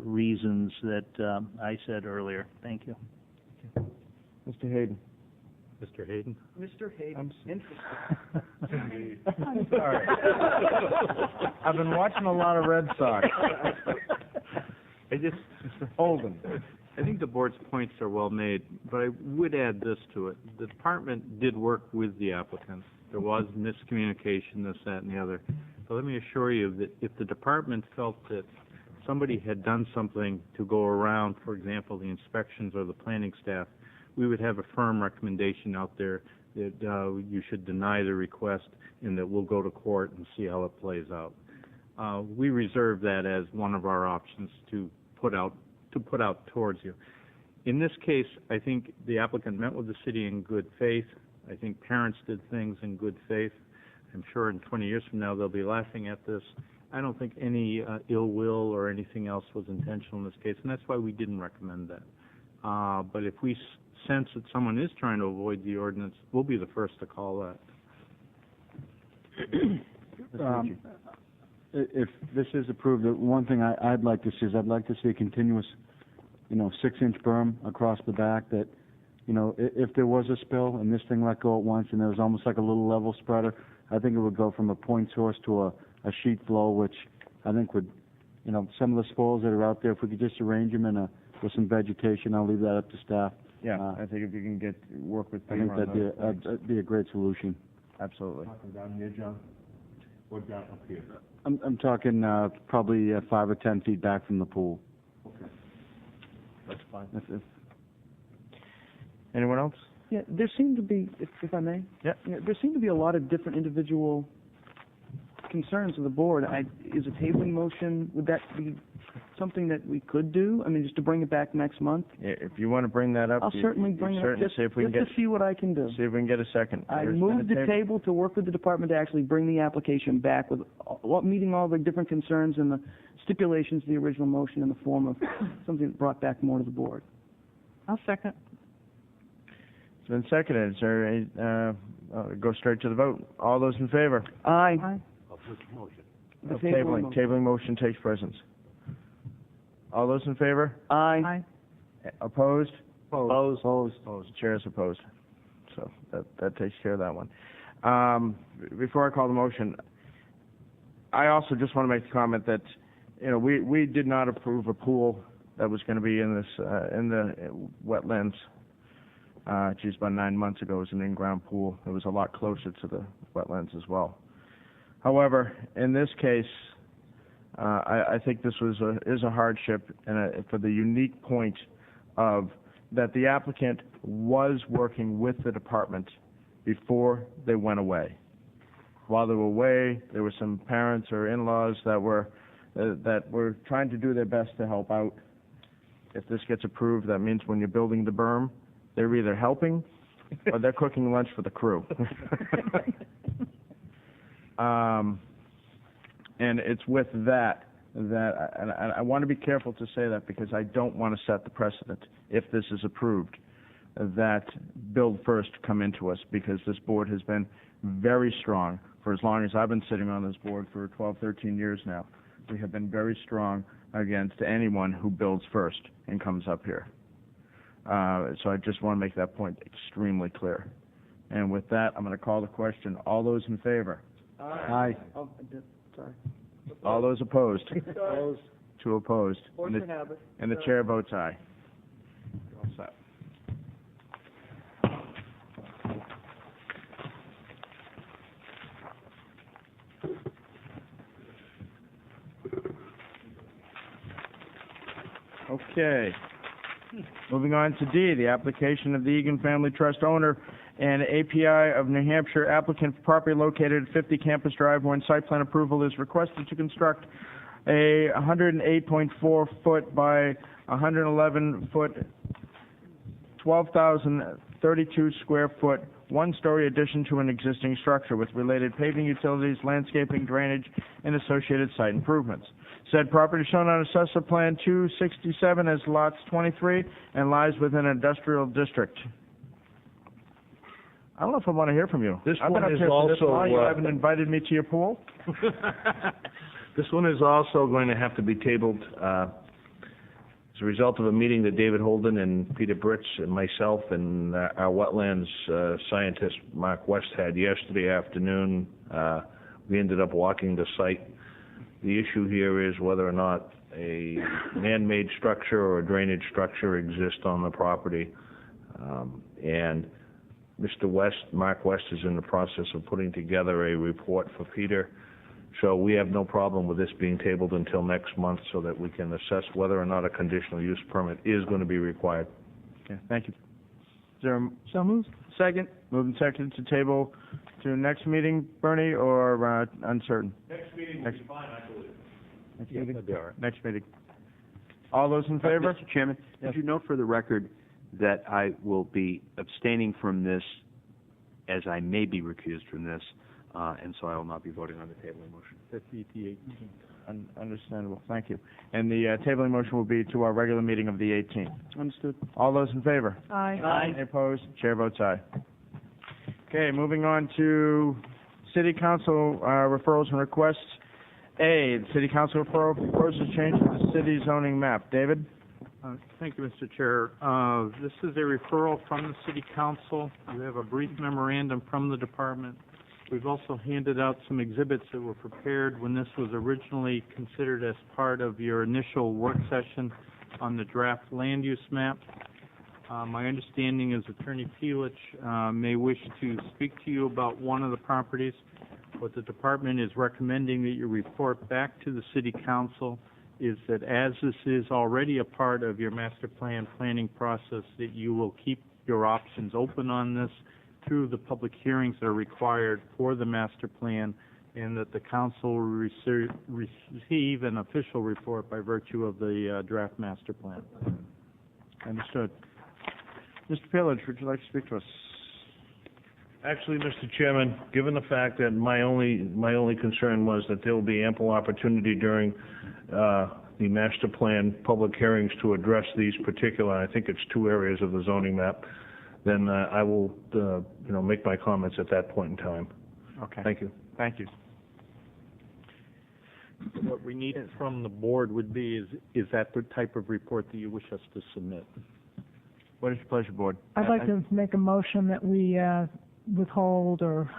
reasons that I said earlier. Thank you. Mr. Hayden. Mr. Hayden? Mr. Hayden, interesting. I'm sorry. I've been watching a lot of Red Sox. Mr. Holden. I think the board's points are well made, but I would add this to it. The department did work with the applicant. There was miscommunication, this, that, and the other. But let me assure you that if the department felt that somebody had done something to go around, for example, the inspections or the planning staff, we would have a firm recommendation out there that you should deny the request and that we'll go to court and see how it plays out. We reserve that as one of our options to put out towards you. In this case, I think the applicant met with the city in good faith. I think parents did things in good faith. I'm sure in 20 years from now they'll be laughing at this. I don't think any ill will or anything else was intentional in this case, and that's why we didn't recommend that. But if we sense that someone is trying to avoid the ordinance, we'll be the first to call that. If this is approved, the one thing I'd like to see is I'd like to see a continuous, 6-inch berm across the back that, if there was a spill and this thing let go at once and there was almost like a little level spreader, I think it would go from a point source to a sheet flow, which I think would, some of the spoils that are out there, if we could just arrange them with some vegetation, I'll leave that up to staff. Yeah, I think if you can work with I think that'd be a great solution. Absolutely. Down here, John? Or down up here? I'm talking probably 5 or 10 feet back from the pool. Okay. That's fine. Anyone else? Yeah, there seem to be, if I may. Yeah. There seem to be a lot of different individual concerns of the board. Is a tabling motion, would that be something that we could do? I mean, just to bring it back next month? If you want to bring that up, I'll certainly bring it up, just see if we can to see what I can do. see if we can get a second. I moved the table to work with the department to actually bring the application back with, meeting all the different concerns and the stipulations of the original motion in the form of something that brought back more to the board. I'll second. It's been seconded. Is there any, go straight to the vote. All those in favor? Aye. Of which motion? The Tabling motion takes precedence. All those in favor? Aye. Opposed? Opposed. Chair is opposed. So that takes care of that one. Before I call the motion, I also just want to make the comment that, we did not approve a pool that was going to be in this, in the wetlands. About 9 months ago, it was an in-ground pool. It was a lot closer to the wetlands as well. However, in this case, I think this is a hardship, and for the unique point of that the applicant was working with the department before they went away. While they were away, there were some parents or in-laws that were trying to do their best to help out. If this gets approved, that means when you're building the berm, they're either helping or they're cooking lunch for the crew. And it's with that I want to be careful to say that because I don't want to set the precedent, if this is approved, that build first come into us, because this board has been very strong for as long as I've been sitting on this board for 12, 13 years now. We have been very strong against anyone who builds first and comes up here. So I just want to make that point extremely clear. And with that, I'm going to call the question. All those in favor? Aye. Oh, sorry. All those opposed? Opposed. Two opposed. Force of habit. And the chair votes aye. All set. Okay. Moving on to D, the application of the Egan Family Trust owner and API of New Hampshire applicant for property located at 50 Campus Drive, when site plan approval is requested to construct a 108.4 foot by 111 foot, 12,032 square foot, one-story addition to an existing structure with related paving, utilities, landscaping, drainage, and associated site improvements. Said property shown on Assessor Plan 267 as lots 23 and lies within an industrial district. I don't know if I want to hear from you. This I've been one up is here for this also, long. You haven't invited me to your pool? This one is also going to have to be tabled As a result of a meeting that David Holden and Peter Britz and myself and our wetlands scientist, Mark West, had yesterday afternoon, we ended up walking the site. The issue here is whether or not a man-made structure or a drainage structure exists on the property. And Mr. West, Mark West, is in the process of putting together a report for Peter. So we have no problem with this being tabled until next month so that we can assess whether or not a conditional use permit is going to be required. Okay, thank you. Is there a So moved. second? Moving second to table to next meeting, Bernie, or uncertain? Next meeting will be fine, I believe. Next Yeah, meeting? that'd be all right. Next meeting. All those in favor? Mr. Chairman, Yes. could you note for the record that I will be abstaining from this as I may be recused from this, and so I will not be voting on the tabling motion. That's ET 18. Understandable, thank you. And the tabling motion will be to our regular meeting of the 18th. Understood. All those in favor? Aye. Any opposed? Chair votes aye. Okay, moving on to City Council referrals and requests. A, the City Council proposes change to the city zoning map. David? Thank you, Mr. Chair. This is a referral from the City Council. We have a brief memorandum from the department. We've also handed out some exhibits that were prepared when this was originally considered as part of your initial work session on the draft land use map. My understanding is Attorney Peelich may wish to speak to you about one of the properties. What the department is recommending that you report back to the City Council is that as this is already a part of your master plan planning process, that you will keep your options open on this through the public hearings that are required for the master plan, and that the council will receive an official report by virtue of the draft master plan. Understood. Mr. Pillage, would you like to speak to us? Actually, Mr. Chairman, given the fact that my only concern was that there will be ample opportunity during the master plan public hearings to address these particular, I think it's 2 areas of the zoning map, then I will, make my comments at that point in time. Okay. Thank you. Thank you. What we need from the board would be, is that the type of report that you wish us to submit? What is your pleasure, Board? I'd like to make a motion that we withhold or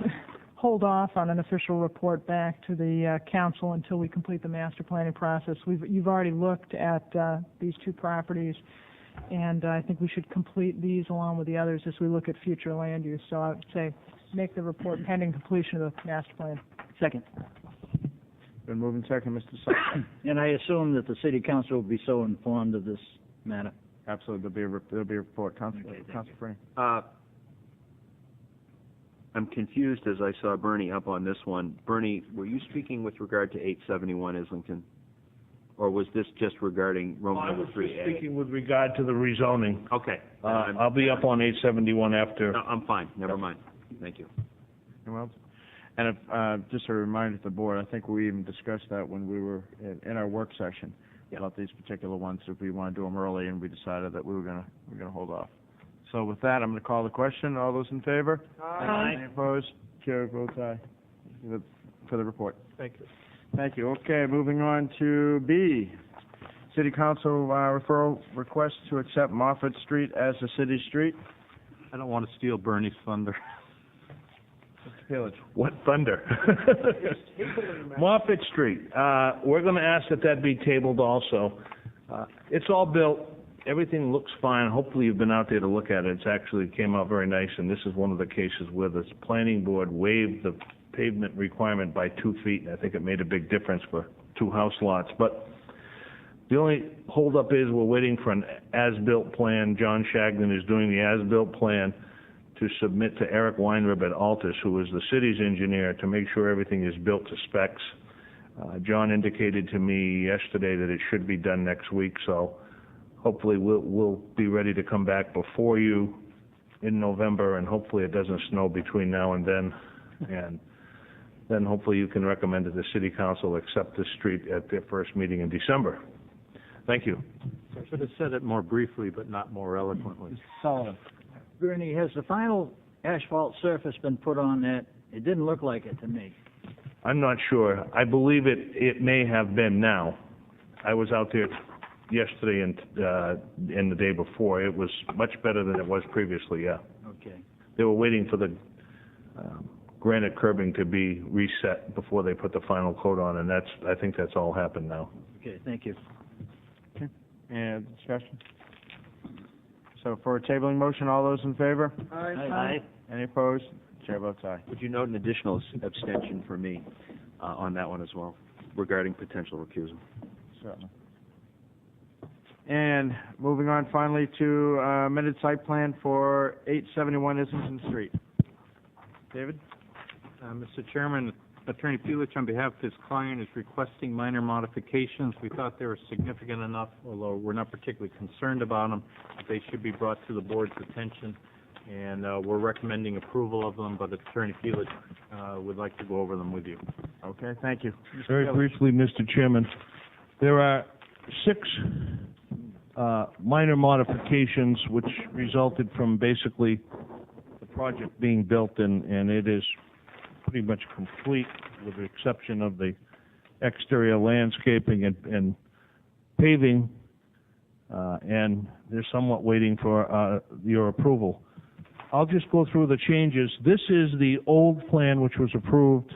hold off on an official report back to the council until we complete the master planning process. You've already looked at these 2 properties, and I think we should complete these along with the others as we look at future land use. So I would say make the report pending completion of the master plan. Second. Been moving second, Mr. Sutton. And I assume that the City Council will be so informed of this matter. Absolutely, there'll be a report. Councilor Free. I'm confused as I saw Bernie up on this one. Bernie, were you speaking with regard to 871 Islington? Or was this just regarding Roman number 3A? Speaking with regard to the rezoning. Okay. I'll be up on 871 after. No, I'm fine. Never mind. Thank you. Well, and if, just a reminder to the board, I think we even discussed that when we were in our work session about these particular ones, if we want to do them early, and we decided that we're going to hold off. So with that, I'm going to call the question. All those in favor? Aye. Any opposed? Chair votes aye. For the report. Thank you. Thank you. Okay, moving on to B. City Council referral request to accept Moffett Street as a city street. I don't want to steal Bernie's thunder. Mr. Pillage. What thunder? Moffett Street. We're going to ask that be tabled also. It's all built. Everything looks fine. Hopefully you've been out there to look at it. It's actually came out very nice, and this is one of the cases where the planning board waived the pavement requirement by 2 feet, and I think it made a big difference for 2 house lots. But the only holdup is we're waiting for an as-built plan. John Shagnon is doing the as-built plan to submit to Eric Weinrib at Altus, who is the city's engineer, to make sure everything is built to specs. John indicated to me yesterday that it should be done next week, so hopefully we'll be ready to come back before you in November, and hopefully it doesn't snow between now and then. And then hopefully you can recommend that the City Council accept this street at their first meeting in December. Thank you. I should have said it more briefly, but not more eloquently. Sullivan. Bernie, has the final asphalt surface been put on that? It didn't look like it to me. I'm not sure. I believe it may have been now. I was out there yesterday and the day before. It was much better than it was previously, yeah. Okay. They were waiting for the granite curbing to be reset before they put the final coat on, and I think that's all happened now. Okay, thank you. Okay. Any other discussion? So for a tabling motion, all those in favor? Aye. Any opposed? Chair votes aye. Would you note an additional abstention for me on that one as well, regarding potential recusal? Certainly. And moving on finally to amended site plan for 871 Islington Street. David? Mr. Chairman, Attorney Pulich, on behalf of his client, is requesting minor modifications. We thought they were significant enough, although we're not particularly concerned about them. They should be brought to the board's attention, and we're recommending approval of them, but Attorney Pulich would like to go over them with you. Okay, thank you. Very briefly, Mr. Chairman, there are 6 minor modifications which resulted from basically the project being built, and it is pretty much complete with the exception of the exterior landscaping and paving, and they're somewhat waiting for your approval. I'll just go through the changes. This is the old plan which was approved.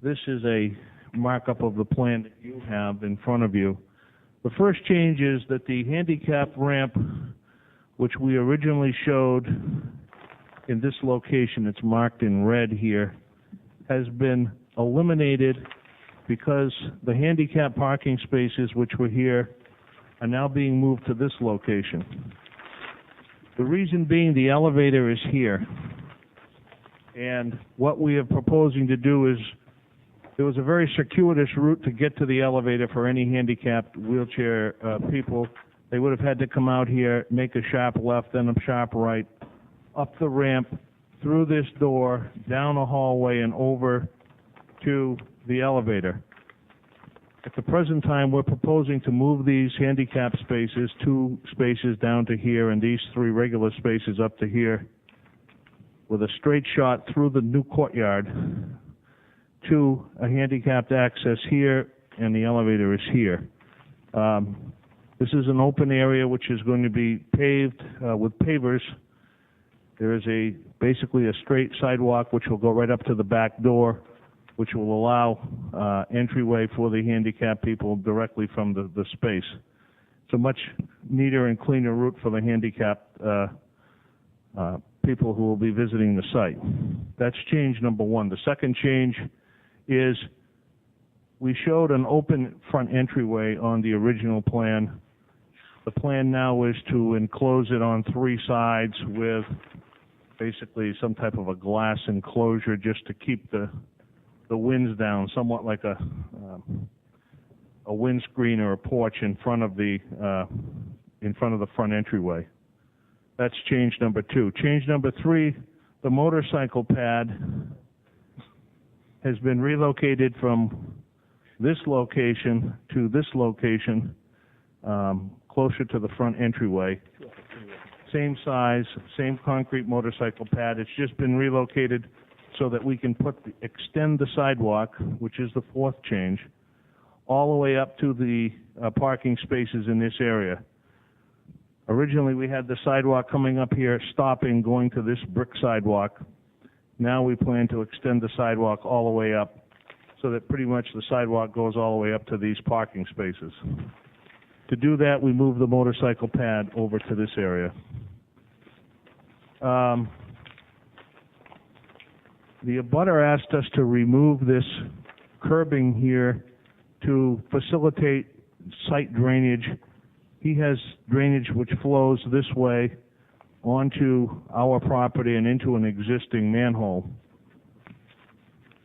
This is a markup of the plan that you have in front of you. The first change is that the handicap ramp, which we originally showed in this location, it's marked in red here, has been eliminated because the handicap parking spaces which were here are now being moved to this location. The reason being the elevator is here. And what we are proposing to do is, there was a very circuitous route to get to the elevator for any handicapped wheelchair people. They would have had to come out here, make a sharp left, then a sharp right, up the ramp, through this door, down a hallway, and over to the elevator. At the present time, we're proposing to move these handicap spaces, 2 spaces down to here, and these 3 regular spaces up to here, with a straight shot through the new courtyard to a handicapped access here, and the elevator is here. This is an open area which is going to be paved with pavers. There is basically a straight sidewalk which will go right up to the back door, which will allow entryway for the handicapped people directly from the space. It's a much neater and cleaner route for the handicapped people who will be visiting the site. That's change number 1. The second change is we showed an open front entryway on the original plan. The plan now is to enclose it on 3 sides with basically some type of a glass enclosure just to keep the winds down, somewhat like a windscreen or a porch in front of the front entryway. That's change number 2. Change number 3, the motorcycle pad has been relocated from this location to this location, closer to the front entryway. Same size, same concrete motorcycle pad. It's just been relocated so that we can extend the sidewalk, which is the 4th change, all the way up to the parking spaces in this area. Originally, we had the sidewalk coming up here, stopping, going to this brick sidewalk. Now we plan to extend the sidewalk all the way up so that pretty much the sidewalk goes all the way up to these parking spaces. To do that, we move the motorcycle pad over to this area. The abutter asked us to remove this curbing here to facilitate site drainage. He has drainage which flows this way onto our property and into an existing manhole.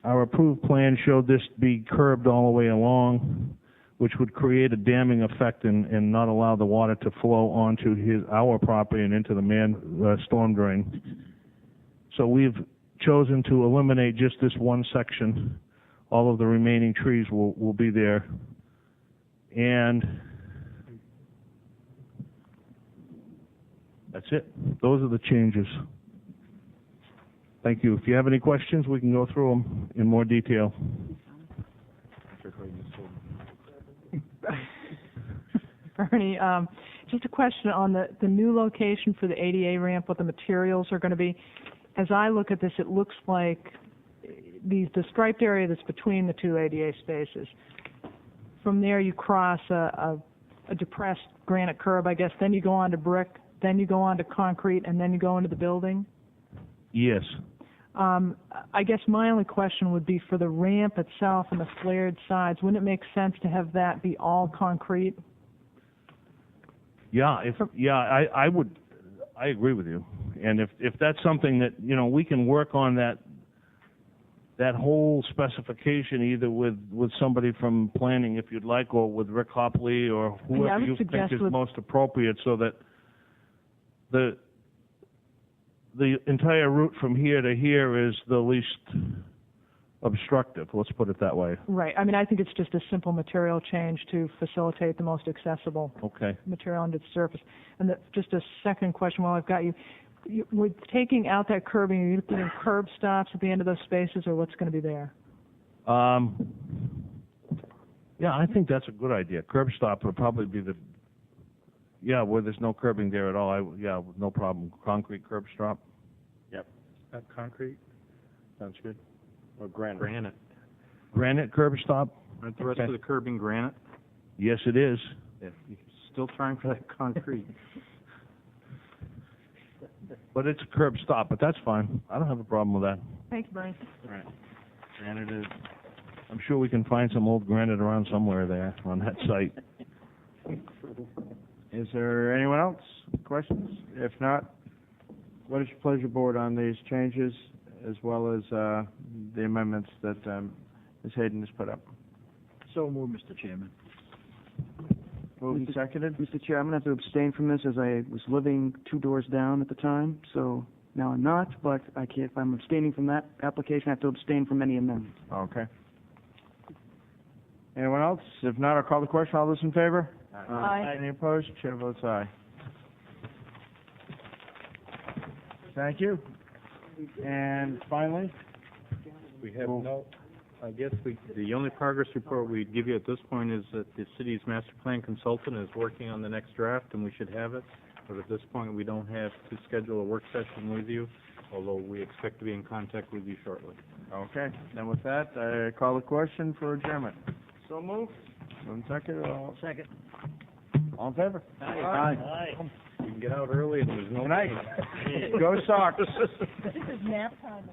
Our approved plan showed this be curbed all the way along, which would create a damming effect and not allow the water to flow onto our property and into the storm drain. So we've chosen to eliminate just this one section. All of the remaining trees will be there. And that's it. Those are the changes. Thank you. If you have any questions, we can go through them in more detail. Attorney. Just a question on the new location for the ADA ramp, what the materials are going to be. As I look at this, it looks like the striped area that's between the two ADA spaces. From there, you cross a depressed granite curb, I guess. Then you go on to brick. Then you go on to concrete, and then you go into the building. Yes. I guess my only question would be for the ramp itself and the flared sides, wouldn't it make sense to have that be all concrete? Yeah, I would, I agree with you. And if that's something that, we can work on that whole specification either with somebody from planning, if you'd like, or with Rick Hopley or whoever you think is most appropriate, so that the entire route from here to here is the least obstructive, let's put it that way. Right. I mean, I think it's just a simple material change to facilitate the most accessible material on its surface. And just a second question while I've got you. With taking out that curbing, are you putting curb stops at the end of those spaces, or what's going to be there? Yeah, I think that's a good idea. Curb stop would probably be where there's no curbing there at all, no problem. Concrete curb stop. Yep. Concrete? Sounds good. Or granite. Granite. Granite curb stop? Aren't the rest of the curbing granite? Yes, it is. Yeah. You're still trying for that concrete. But it's a curb stop, but that's fine. I don't have a problem with that. Thank you, Brian. All right. Granite is... I'm sure we can find some old granite around somewhere there on that site. Is there anyone else? Questions? If not, what is your pleasure, board, on these changes as well as the amendments that Ms. Hayden has put up? So moved, Mr. Chairman. Moved and seconded? Mr. Chair, I'm going to have to abstain from this as I was living 2 doors down at the time, so now I'm not, but I can't, if I'm abstaining from that application, I have to abstain from any amendments. Okay. Anyone else? If not, I'll call the question. All those in favor? Aye. Any opposed? Chair votes aye. Thank you. And finally? We have I guess the only progress report we'd give you at this point is that the city's master plan consultant is working on the next draft, and we should have it. But at this point, we don't have to schedule a work session with you, although we expect to be in contact with you shortly. Okay. Then with that, I call the question for adjournment. So moved. One second. Second. All in favor? Aye. You can get out early and there's no... Good night. Go Sox. This is nap time.